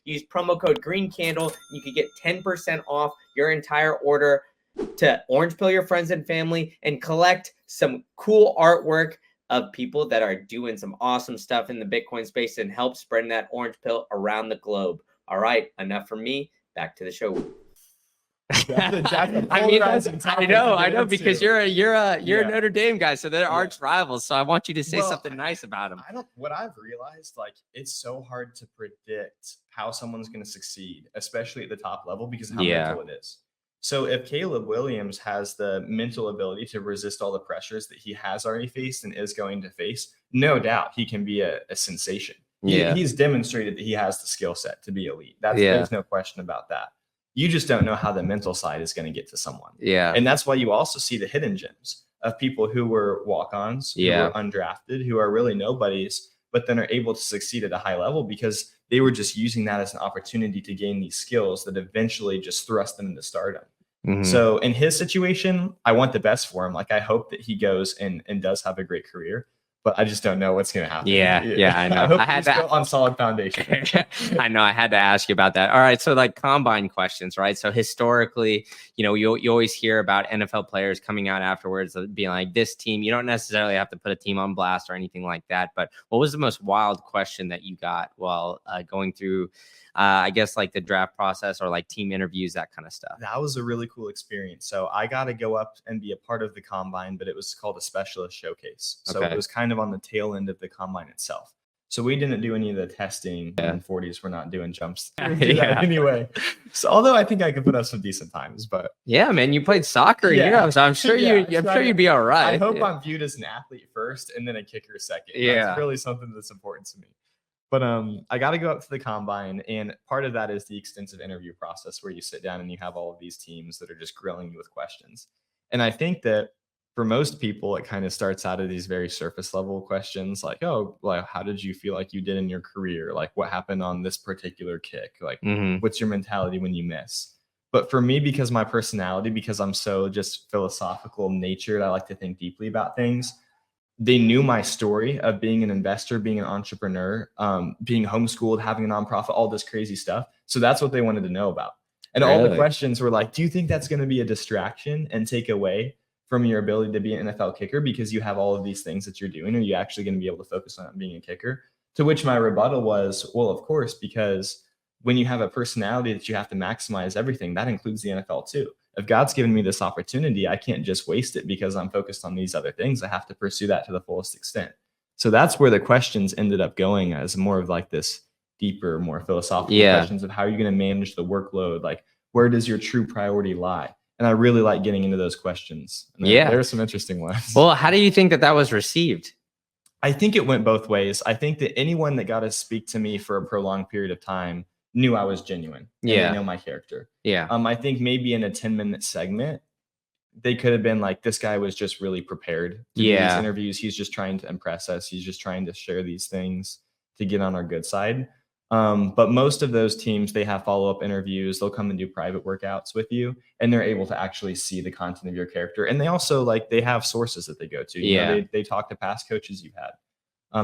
[SPEAKER 2] Use promo code GreenCandle. You can get 10% off your entire order to orange pill your friends and family and collect some cool artwork of people that are doing some awesome stuff in the Bitcoin space and help spreading that orange pill around the globe. All right, enough from me. Back to the show. I know, because you're a Notre Dame guy, so they're arch rivals. So I want you to say something nice about them.
[SPEAKER 1] What I've realized, like, it's so hard to predict how someone's going to succeed, especially at the top level, because of how mental it is. So if Caleb Williams has the mental ability to resist all the pressures that he has already faced and is going to face, no doubt he can be a sensation. He's demonstrated that he has the skill set to be elite. There's no question about that. You just don't know how the mental side is going to get to someone. Yeah. And that's why you also see the hidden gems of people who were walk-ons, who were undrafted, who are really nobodies, but then are able to succeed at a high level because they were just using that as an opportunity to gain these skills that eventually just thrust them into stardom. Mm-hmm. So in his situation, I want the best for him. Like, I hope that he goes and does have a great career, but I just don't know what's going to happen.
[SPEAKER 2] Yeah, I know.
[SPEAKER 1] I hope he's built on solid foundation.
[SPEAKER 2] I know. I had to ask you about that. All right. So like combine questions, right? So historically, you always hear about NFL players coming out afterwards being like, this team, you don't necessarily have to put a team on blast or anything like that. But what was the most wild question that you got while going through, I guess, like the draft process or like team interviews, that kind of stuff?
[SPEAKER 1] That was a really cool experience. So I got to go up and be a part of the combine, but it was called a specialist showcase. So it was kind of on the tail end of the combine itself. So we didn't do any of the testing in 40s. We're not doing jumps to do
[SPEAKER 2] Yeah.
[SPEAKER 1] that anyway. So although I think I could put up some decent times, but
[SPEAKER 2] Yeah, man, you played soccer in
[SPEAKER 1] Yeah.
[SPEAKER 2] Europe, so I'm sure
[SPEAKER 1] Yeah,
[SPEAKER 2] I'm
[SPEAKER 1] so
[SPEAKER 2] sure you'd be all right.
[SPEAKER 1] I hope
[SPEAKER 2] Yeah.
[SPEAKER 1] I'm viewed as an athlete first and then a kicker second.
[SPEAKER 2] Yeah.
[SPEAKER 1] That's really something that's important to me. But I got to go up to the combine, and part of that is the extensive interview process where you sit down and you have all of these teams that are just grilling you with questions. And I think that for most people, it kind of starts out of these very surface level questions like, oh, like, how did you feel like you did in your career? Like, what happened on this particular kick? Like, what's your mentality when you miss? But for me, because my personality, because I'm so just philosophical natured, I like to think deeply about things. They knew my story of being an investor, being an entrepreneur, being homeschooled, having a nonprofit, all this crazy stuff. So that's what they wanted to know about. And all the
[SPEAKER 2] Really?
[SPEAKER 1] questions were like, do you think that's going to be a distraction and take away from your ability to be an NFL kicker because you have all of these things that you're doing? Are you actually going to be able to focus on being a kicker? To which my rebuttal was, well, of course, because when you have a personality that you have to maximize everything, that includes the NFL too. If God's given me this opportunity, I can't just waste it because I'm focused on these other things. I have to pursue that to the fullest extent. So that's where the questions ended up going, as more of like this deeper, more philosophical questions of how are you going to manage the workload? Like, where does your true priority lie? And I really like getting into those questions. And there are some interesting ones.
[SPEAKER 2] Well, how do you think that was received?
[SPEAKER 1] I think it went both ways. I think that anyone that got to speak to me for a prolonged period of time knew I was genuine. And they know my character.
[SPEAKER 2] Yeah.
[SPEAKER 1] I think maybe in a 10-minute segment, they could have been like, this guy was just really prepared to do these interviews. He's just trying to impress us. He's just trying to share these things to get on our good side. But most of those teams, they have follow-up interviews. They'll come and do private workouts with you, and they're able to actually see the content of your character. And they also they have sources that they go to. You know, they talk to past coaches you've had.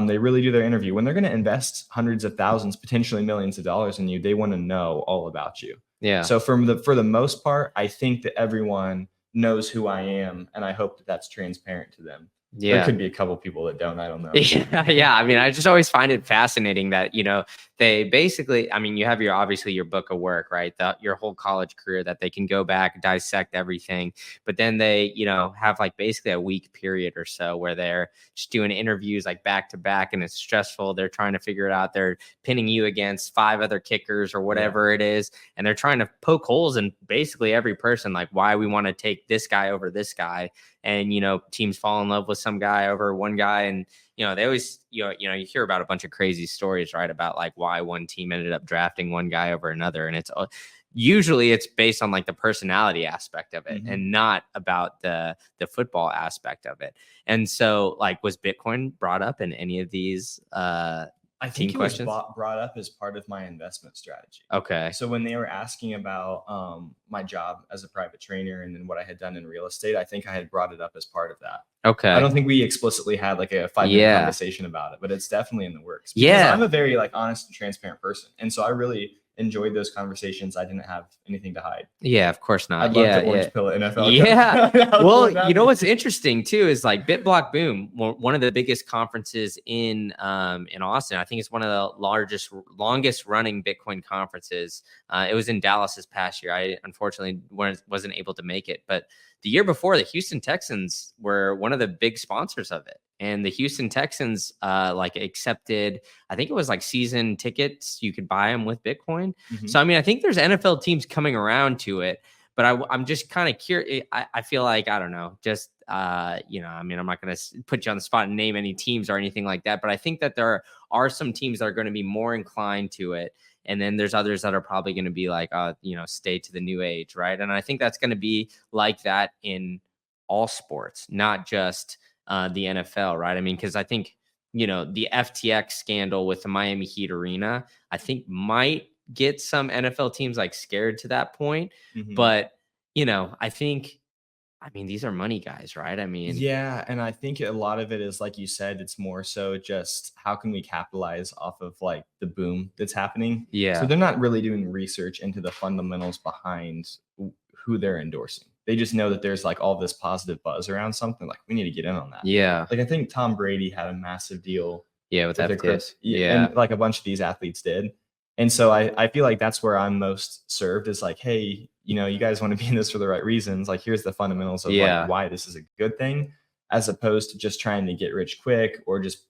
[SPEAKER 1] They really do their interview. When they're going to invest hundreds of thousands, potentially millions of dollars in you, they want to know all about you.
[SPEAKER 2] Yeah.
[SPEAKER 1] So for the most part, I think that everyone knows who I am, and I hope that that's transparent to them.
[SPEAKER 2] Yeah.
[SPEAKER 1] There could be a couple people that don't. I don't know.
[SPEAKER 2] Yeah. I mean, I just always find it fascinating that, they basically, I mean, you have obviously your book of work, right? Your whole college career that they can go back, dissect everything. But then they, have basically a week period or so where they're just doing interviews back to back, and it's stressful. They're trying to figure it out. They're pinning you against 5 other kickers or whatever it is. And they're trying to poke holes in basically every person, like why we want to take this guy over this guy. And, teams fall in love with some guy over one guy. And, they always, you hear about a bunch of crazy stories, right? About why one team ended up drafting one guy over another. And it's usually it's based on the personality aspect of it and not about the football aspect of it. And so was Bitcoin brought up in any of these
[SPEAKER 1] I think it was brought up as part of my investment strategy.
[SPEAKER 2] Okay.
[SPEAKER 1] So when they were asking about my job as a private trainer and then what I had done in real estate, I think I had brought it up as part of that.
[SPEAKER 2] Okay.
[SPEAKER 1] I don't think we explicitly had a 5-minute conversation about it, but it's definitely in the works. Because I'm a very honest and transparent person. And so I really enjoyed those conversations. I didn't have anything to hide.
[SPEAKER 2] Yeah, of course not.
[SPEAKER 1] I'd love to orange pill at NFL.
[SPEAKER 2] Yeah. Well, what's interesting too is BitBlock Boom, one of the biggest conferences in Austin. I think it's one of the longest running Bitcoin conferences. It was in Dallas this past year. I unfortunately wasn't able to make it, but the year before, the Houston Texans were one of the big sponsors of it. And the Houston Texans accepted, I think it was season tickets. You could buy them with Bitcoin. So, I mean, I think there's NFL teams coming around to it, but I'm just kind of curious. I feel I don't know, just, I mean, I'm not going to put you on the spot and name any teams or anything like that, but I think that there are some teams that are going to be more inclined to it. And then there's others that are probably going to be stay to the new age, right? And I think that's going to be like that in all sports, not just the NFL, right? I mean, because I think, the FTX scandal with the Miami Heat arena, I think might get some NFL teams scared to that point. But, I mean, these are money guys, right? I mean,
[SPEAKER 1] yeah. And I think a lot of it is, like you said, it's more so just how can we capitalize off of the boom that's happening?
[SPEAKER 2] Yeah.
[SPEAKER 1] So they're not really doing research into the fundamentals behind who they're endorsing. They just know that there's all this positive buzz around something. We need to get in on that.
[SPEAKER 2] Yeah.
[SPEAKER 1] I think Tom Brady had a massive deal.
[SPEAKER 2] Yeah. With FTX. Yeah.
[SPEAKER 1] And a bunch of these athletes did. And so I feel that's where I'm most served is hey, you guys want to be in this for the right reasons. Here's the fundamentals of why this is a good thing, as opposed to just trying to get rich quick or just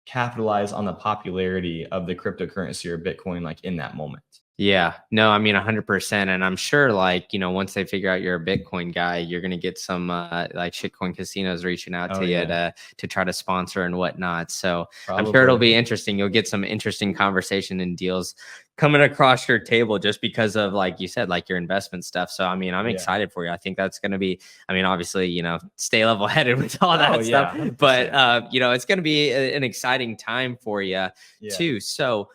[SPEAKER 1] capitalize on the popularity of the cryptocurrency or Bitcoin like in that moment.
[SPEAKER 2] Yeah, no, I mean 100%. And I'm sure like, once they figure out you're a Bitcoin guy, you're going to get some like shitcoin casinos reaching out
[SPEAKER 1] Oh
[SPEAKER 2] to you
[SPEAKER 1] yeah,
[SPEAKER 2] to try to sponsor and whatnot. So I'm sure it'll
[SPEAKER 1] probably.
[SPEAKER 2] be interesting. You'll get some interesting conversation and deals coming across your table just because of, like you said, like your investment stuff. So, I mean, I'm
[SPEAKER 1] Yeah.
[SPEAKER 2] excited for you. I think that's going to be, I mean, obviously, stay level headed with all
[SPEAKER 1] Oh
[SPEAKER 2] that
[SPEAKER 1] yeah,
[SPEAKER 2] stuff, but,
[SPEAKER 1] 100%.
[SPEAKER 2] it's going to be an exciting time for you
[SPEAKER 1] Yeah.
[SPEAKER 2] too. So,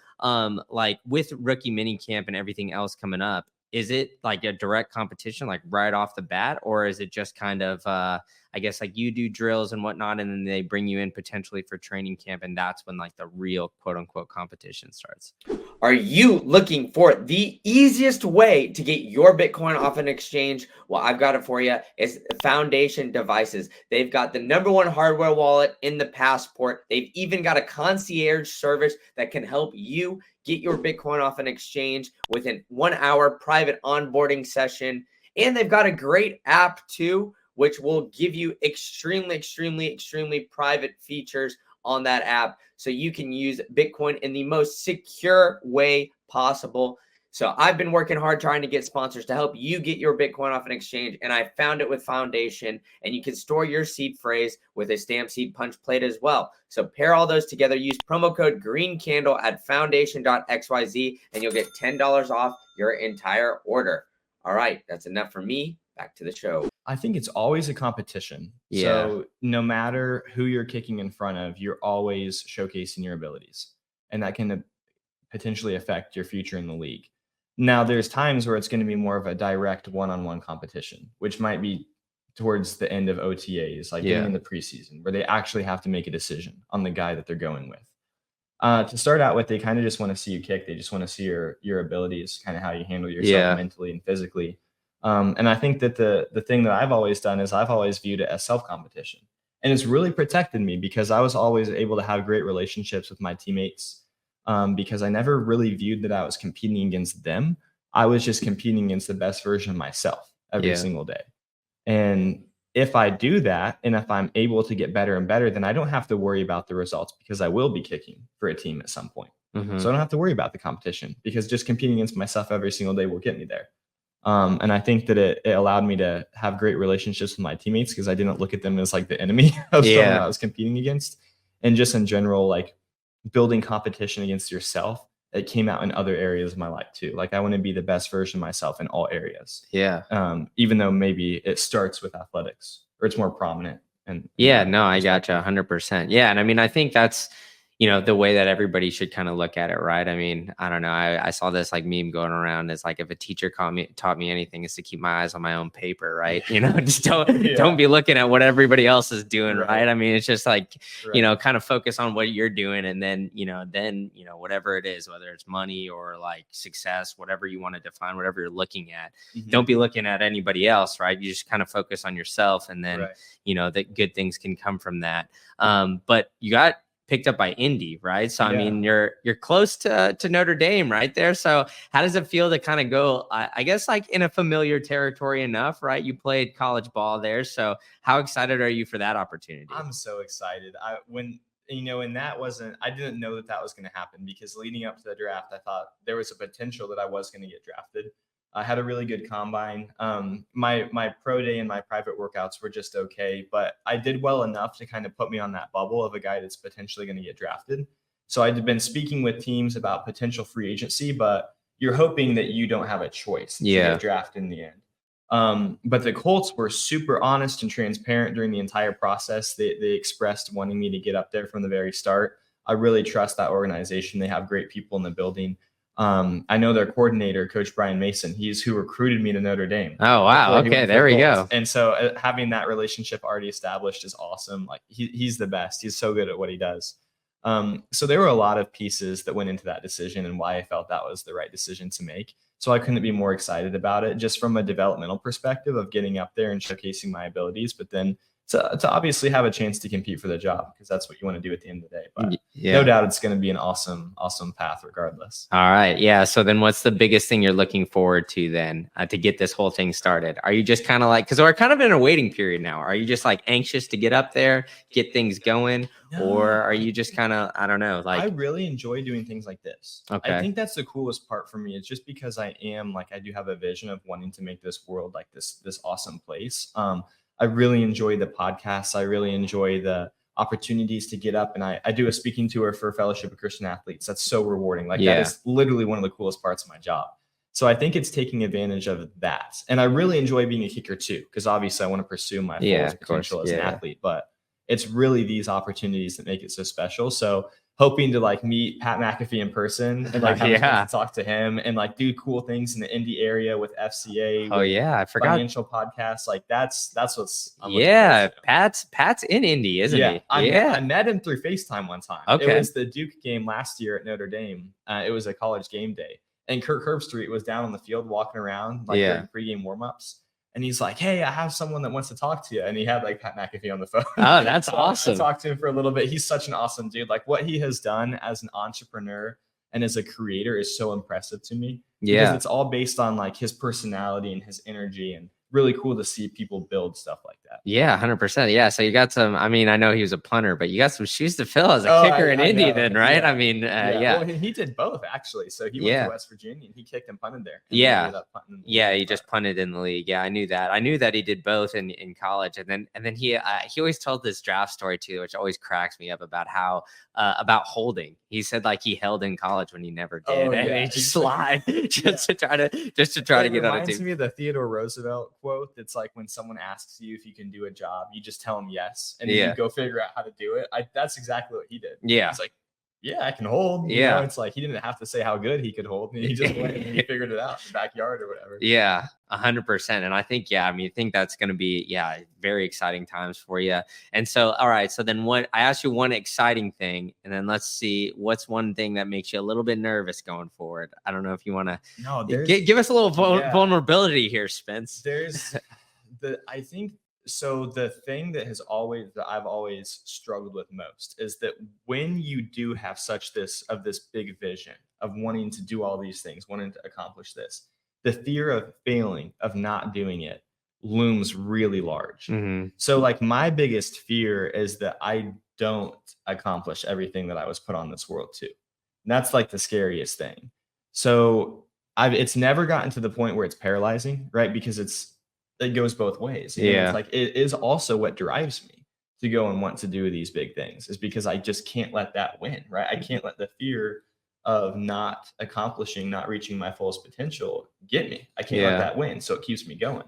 [SPEAKER 2] like with rookie mini camp and everything else coming up, is it like a direct competition like right off the bat, or is it just kind of I guess like you do drills and whatnot and then they bring you in potentially for training camp and that's when like the real quote unquote competition starts? Are you looking for the easiest way to get your Bitcoin off an exchange? Well, I've got it for you. It's Foundation Devices. They've got the #1 hardware wallet in the passport. They've even got a concierge service that can help you get your Bitcoin off an exchange within 1 hour private onboarding session. And they've got a great app too, which will give you extremely private features on that app so you can use Bitcoin in the most secure way possible. So I've been working hard trying to get sponsors to help you get your Bitcoin off an exchange, and I found it with Foundation, and you can store your seed phrase with a stamp seed punch plate as well. So pair all those together, use promo code GREENCANDLE at foundation.xyz, and you'll get $10 off your entire order. All right, that's enough for me. Back to the show.
[SPEAKER 1] I think it's always a competition.
[SPEAKER 2] Yeah.
[SPEAKER 1] So no matter who you're kicking in front of, you're always showcasing your abilities. And that can potentially affect your future in the league. Now, there's times where it's going to be more of a direct one-on-one competition, which might be towards the end of OTAs, like getting
[SPEAKER 2] Yeah.
[SPEAKER 1] in the preseason, where they actually have to make a decision on the guy that they're going with. To start out with, they kind of just want to see you kick. They just want to see your abilities, kind of how you handle yourself
[SPEAKER 2] Yeah.
[SPEAKER 1] mentally and physically. And I think that the thing that I've always done is I've always viewed it as self-competition. And it's really protected me because I was always able to have great relationships with my teammates, because I never really viewed that I was competing against them. I was just competing against the best version of myself every
[SPEAKER 2] Yeah.
[SPEAKER 1] single day. And if I do that, and if I'm able to get better and better, then I don't have to worry about the results because I will be kicking for a team at some point.
[SPEAKER 2] Mhm.
[SPEAKER 1] So I don't have to worry about the competition because just competing against myself every single day will get me there. And I think that it allowed me to have great relationships with my teammates because I didn't look at them as like the enemy of someone
[SPEAKER 2] Yeah.
[SPEAKER 1] I was competing against. And just in general, like building competition against yourself, it came out in other areas of my life too. Like I want to be the best version of myself in all areas.
[SPEAKER 2] Yeah.
[SPEAKER 1] Even though maybe it starts with athletics or it's more prominent. And
[SPEAKER 2] Yeah, no, I gotcha 100%. Yeah. And I mean, I think that's, the way that everybody should kind of look at it, right? I mean, I don't know. I saw this like meme going around. It's like if a teacher taught me anything, is to keep my eyes on my own paper, right? Just don't be looking at what everybody else is doing, right? I mean, it's just like, kind of focus on what you're doing, and then, whatever it is, whether it's money or like success, whatever you want to define, whatever you're looking at, don't be looking at anybody else, right? You just kind of focus on yourself, and then, that good things can come from that. But you got picked up by Indy, right? So I mean, you're close to Notre Dame right there. So how does it feel to kind of go, I guess, like in a familiar territory enough, right? You played college ball there. So how excited are you for that opportunity?
[SPEAKER 1] I'm so excited. I didn't know that was going to happen because leading up to the draft, I thought there was a potential that I was going to get drafted. I had a really good combine. My pro day and my private workouts were just okay, but I did well enough to kind of put me on that bubble of a guy that's potentially going to get drafted. So I'd been speaking with teams about potential free agency, but you're hoping that you don't have a choice to get drafted in the end. But the Colts were super honest and transparent during the entire process. They expressed wanting me to get up there from the very start. I really trust that organization. They have great people in the building. I know their coordinator, Coach Brian Mason. He's who recruited me to Notre Dame.
[SPEAKER 2] Oh, wow. Okay, there we go.
[SPEAKER 1] And so having that relationship already established is awesome. Like he's the best. He's so good at what he does. So there were a lot of pieces that went into that decision and why I felt that was the right decision to make. So I couldn't be more excited about it, just from a developmental perspective of getting up there and showcasing my abilities, but then to obviously have a chance to compete for the job, because that's what you want to do at the end of the day. But
[SPEAKER 2] Yeah.
[SPEAKER 1] no doubt it's going to be an awesome path regardless.
[SPEAKER 2] All right. Yeah. So then what's the biggest thing you're looking forward to then to get this whole thing started? Are you just kind of like, because we're kind of in a waiting period now. Are you just like anxious to get up there, get things going? Or are you just kind of, I don't know, like.
[SPEAKER 1] I really enjoy doing things like this.
[SPEAKER 2] Okay.
[SPEAKER 1] I think that's the coolest part for me. It's just because I do have a vision of wanting to make this world like this awesome place. I really enjoy the podcasts. I really enjoy the opportunities to get up, and I do a speaking tour for Fellowship of Christian Athletes. That's so rewarding. Like that is literally one of the coolest parts of my job. So I think it's taking advantage of that. And I really enjoy being a kicker too, because obviously I want to pursue my full potential as an athlete, but it's really these opportunities that make it so special. So hoping to like meet Pat McAfee in person and like have a chance to talk to him and like do cool things in the Indy area with FCA.
[SPEAKER 2] Oh yeah, I forgot.
[SPEAKER 1] Financial podcasts, like that's what's.
[SPEAKER 2] Pat's in Indy, isn't he?
[SPEAKER 1] I met him through FaceTime one time.
[SPEAKER 2] Okay.
[SPEAKER 1] It was the Duke game last year at Notre Dame. It was a college game day, and Kirk Herbstreit was down on the field walking around like during pregame warmups. And he's like, hey, I have someone that wants to talk to you. And he had like Pat McAfee on the phone.
[SPEAKER 2] Oh, that's so awesome.
[SPEAKER 1] I talked to him for a little bit. He's such an awesome dude. Like what he has done as an entrepreneur and as a creator is so impressive to me.
[SPEAKER 2] Yeah.
[SPEAKER 1] Because it's all based on like his personality and his energy, and really cool to see people build stuff like that.
[SPEAKER 2] Yeah, 100%. Yeah. So you got some, I mean, I know he was a punter, but you got some shoes to fill as a kicker in Indy then, right?
[SPEAKER 1] Yeah.
[SPEAKER 2] I mean,
[SPEAKER 1] Well, he did both actually. So he went to West Virginia and he kicked and punted there. And
[SPEAKER 2] he just punted in the league. Yeah, I knew that. I knew that he did both in college. And then he always told this draft story too, which always cracks me up about how, about holding. He said like he held in college when he never did. And he just lied to try to get on a team.
[SPEAKER 1] It reminds me of the Theodore Roosevelt quote. It's like when someone asks you if you can do a job, you just tell them yes, and then you go figure out how to do it. That's exactly what he did.
[SPEAKER 2] Yeah.
[SPEAKER 1] He's like, yeah, I can hold. You know, it's like he didn't have to say how good he could hold. He just went and he figured it out in the backyard or whatever.
[SPEAKER 2] Yeah, 100%. And I think, I think that's going to be, very exciting times for you. And so, all right. So then I asked you one exciting thing, and then let's see what's one thing that makes you a little bit nervous going forward. I don't know if you want to give us a little vulnerability here, Spence.
[SPEAKER 1] I think so. The thing that I've always struggled with most is that when you do have this big vision of wanting to do all these things, wanting to accomplish this, the fear of failing, of not doing it, looms really large.
[SPEAKER 2] Mm-hmm.
[SPEAKER 1] So like my biggest fear is that I don't accomplish everything that I was put on this world to. And that's like the scariest thing. So it's never gotten to the point where it's paralyzing, right? Because it goes both ways. It's like it is also what drives me to go and want to do these big things, is because I just can't let that win, right? I can't let the fear of not accomplishing, not reaching my fullest potential get me. I can't let that win. So it keeps me going.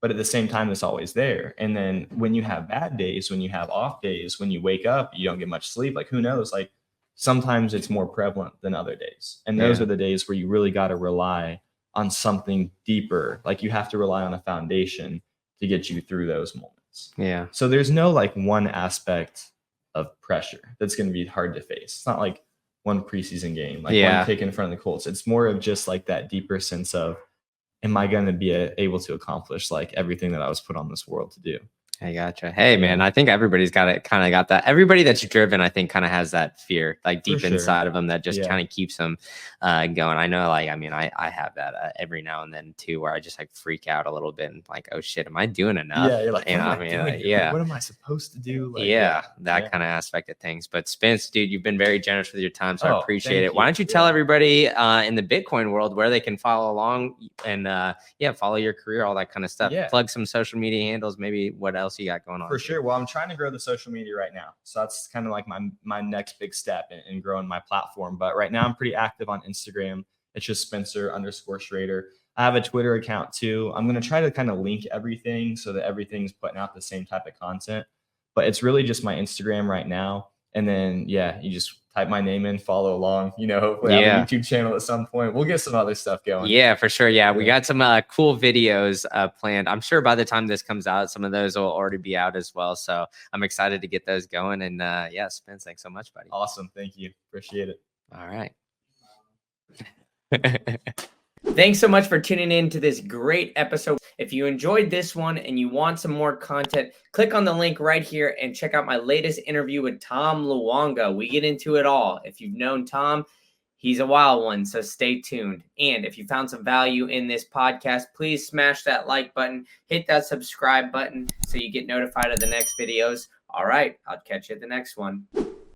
[SPEAKER 1] But at the same time, it's always there. And then when you have bad days, when you have off days, when you wake up, you don't get much sleep, like who knows? Like sometimes it's more prevalent than other days. And those are the days where you really got to rely on something deeper. Like you have to rely on a foundation to get you through those moments.
[SPEAKER 2] Yeah.
[SPEAKER 1] So there's no like one aspect of pressure that's going to be hard to face. It's not like one preseason game, like one kick in front of the Colts. It's more of just like that deeper sense of, am I going to be able to accomplish like everything that I was put on this world to do?
[SPEAKER 2] I gotcha. Hey, man, I think everybody's got that. Everybody that's driven, I think, kind of has that fear, like deep inside of them, that just kind of keeps them going. I know, like, I mean, I have that every now and then too, where I just like freak out a little bit and like, oh shit, am I doing enough?
[SPEAKER 1] Yeah, you're like,
[SPEAKER 2] what
[SPEAKER 1] am I supposed to do? Like,
[SPEAKER 2] that kind of aspect of things. But Spence, dude, you've been very generous with your time, so I appreciate it.
[SPEAKER 1] You.
[SPEAKER 2] Why don't you tell everybody in the Bitcoin world where they can follow along and follow your career, all that kind of stuff. Plug some social media handles, maybe what else you got going on.
[SPEAKER 1] For sure. Well, I'm trying to grow the social media right now. So that's kind of like my next big step in growing my platform. But right now I'm pretty active on Instagram. It's just Spencer_Shrader. I have a Twitter account too. I'm going to try to kind of link everything so that everything's putting out the same type of content. But it's really just my Instagram right now. And then, you just type my name in, follow along, hopefully I have a YouTube channel at some point. We'll get some other stuff going.
[SPEAKER 2] Yeah, for sure. Yeah, we got some cool videos planned. I'm sure by the time this comes out, some of those will already be out as well. So I'm excited to get those going. And Spence, thanks so much, buddy.
[SPEAKER 1] Awesome. Thank you. Appreciate it.
[SPEAKER 2] All right. Thanks so much for tuning in to this great episode. If you enjoyed this one and you want some more content, click on the link right here and check out my latest interview with Tom Luongo. We get into it all. If you've known Tom, he's a wild one, so stay tuned. And if you found some value in this podcast, please smash that like button, hit that subscribe button so you get notified of the next videos. All right, I'll catch you at the next one.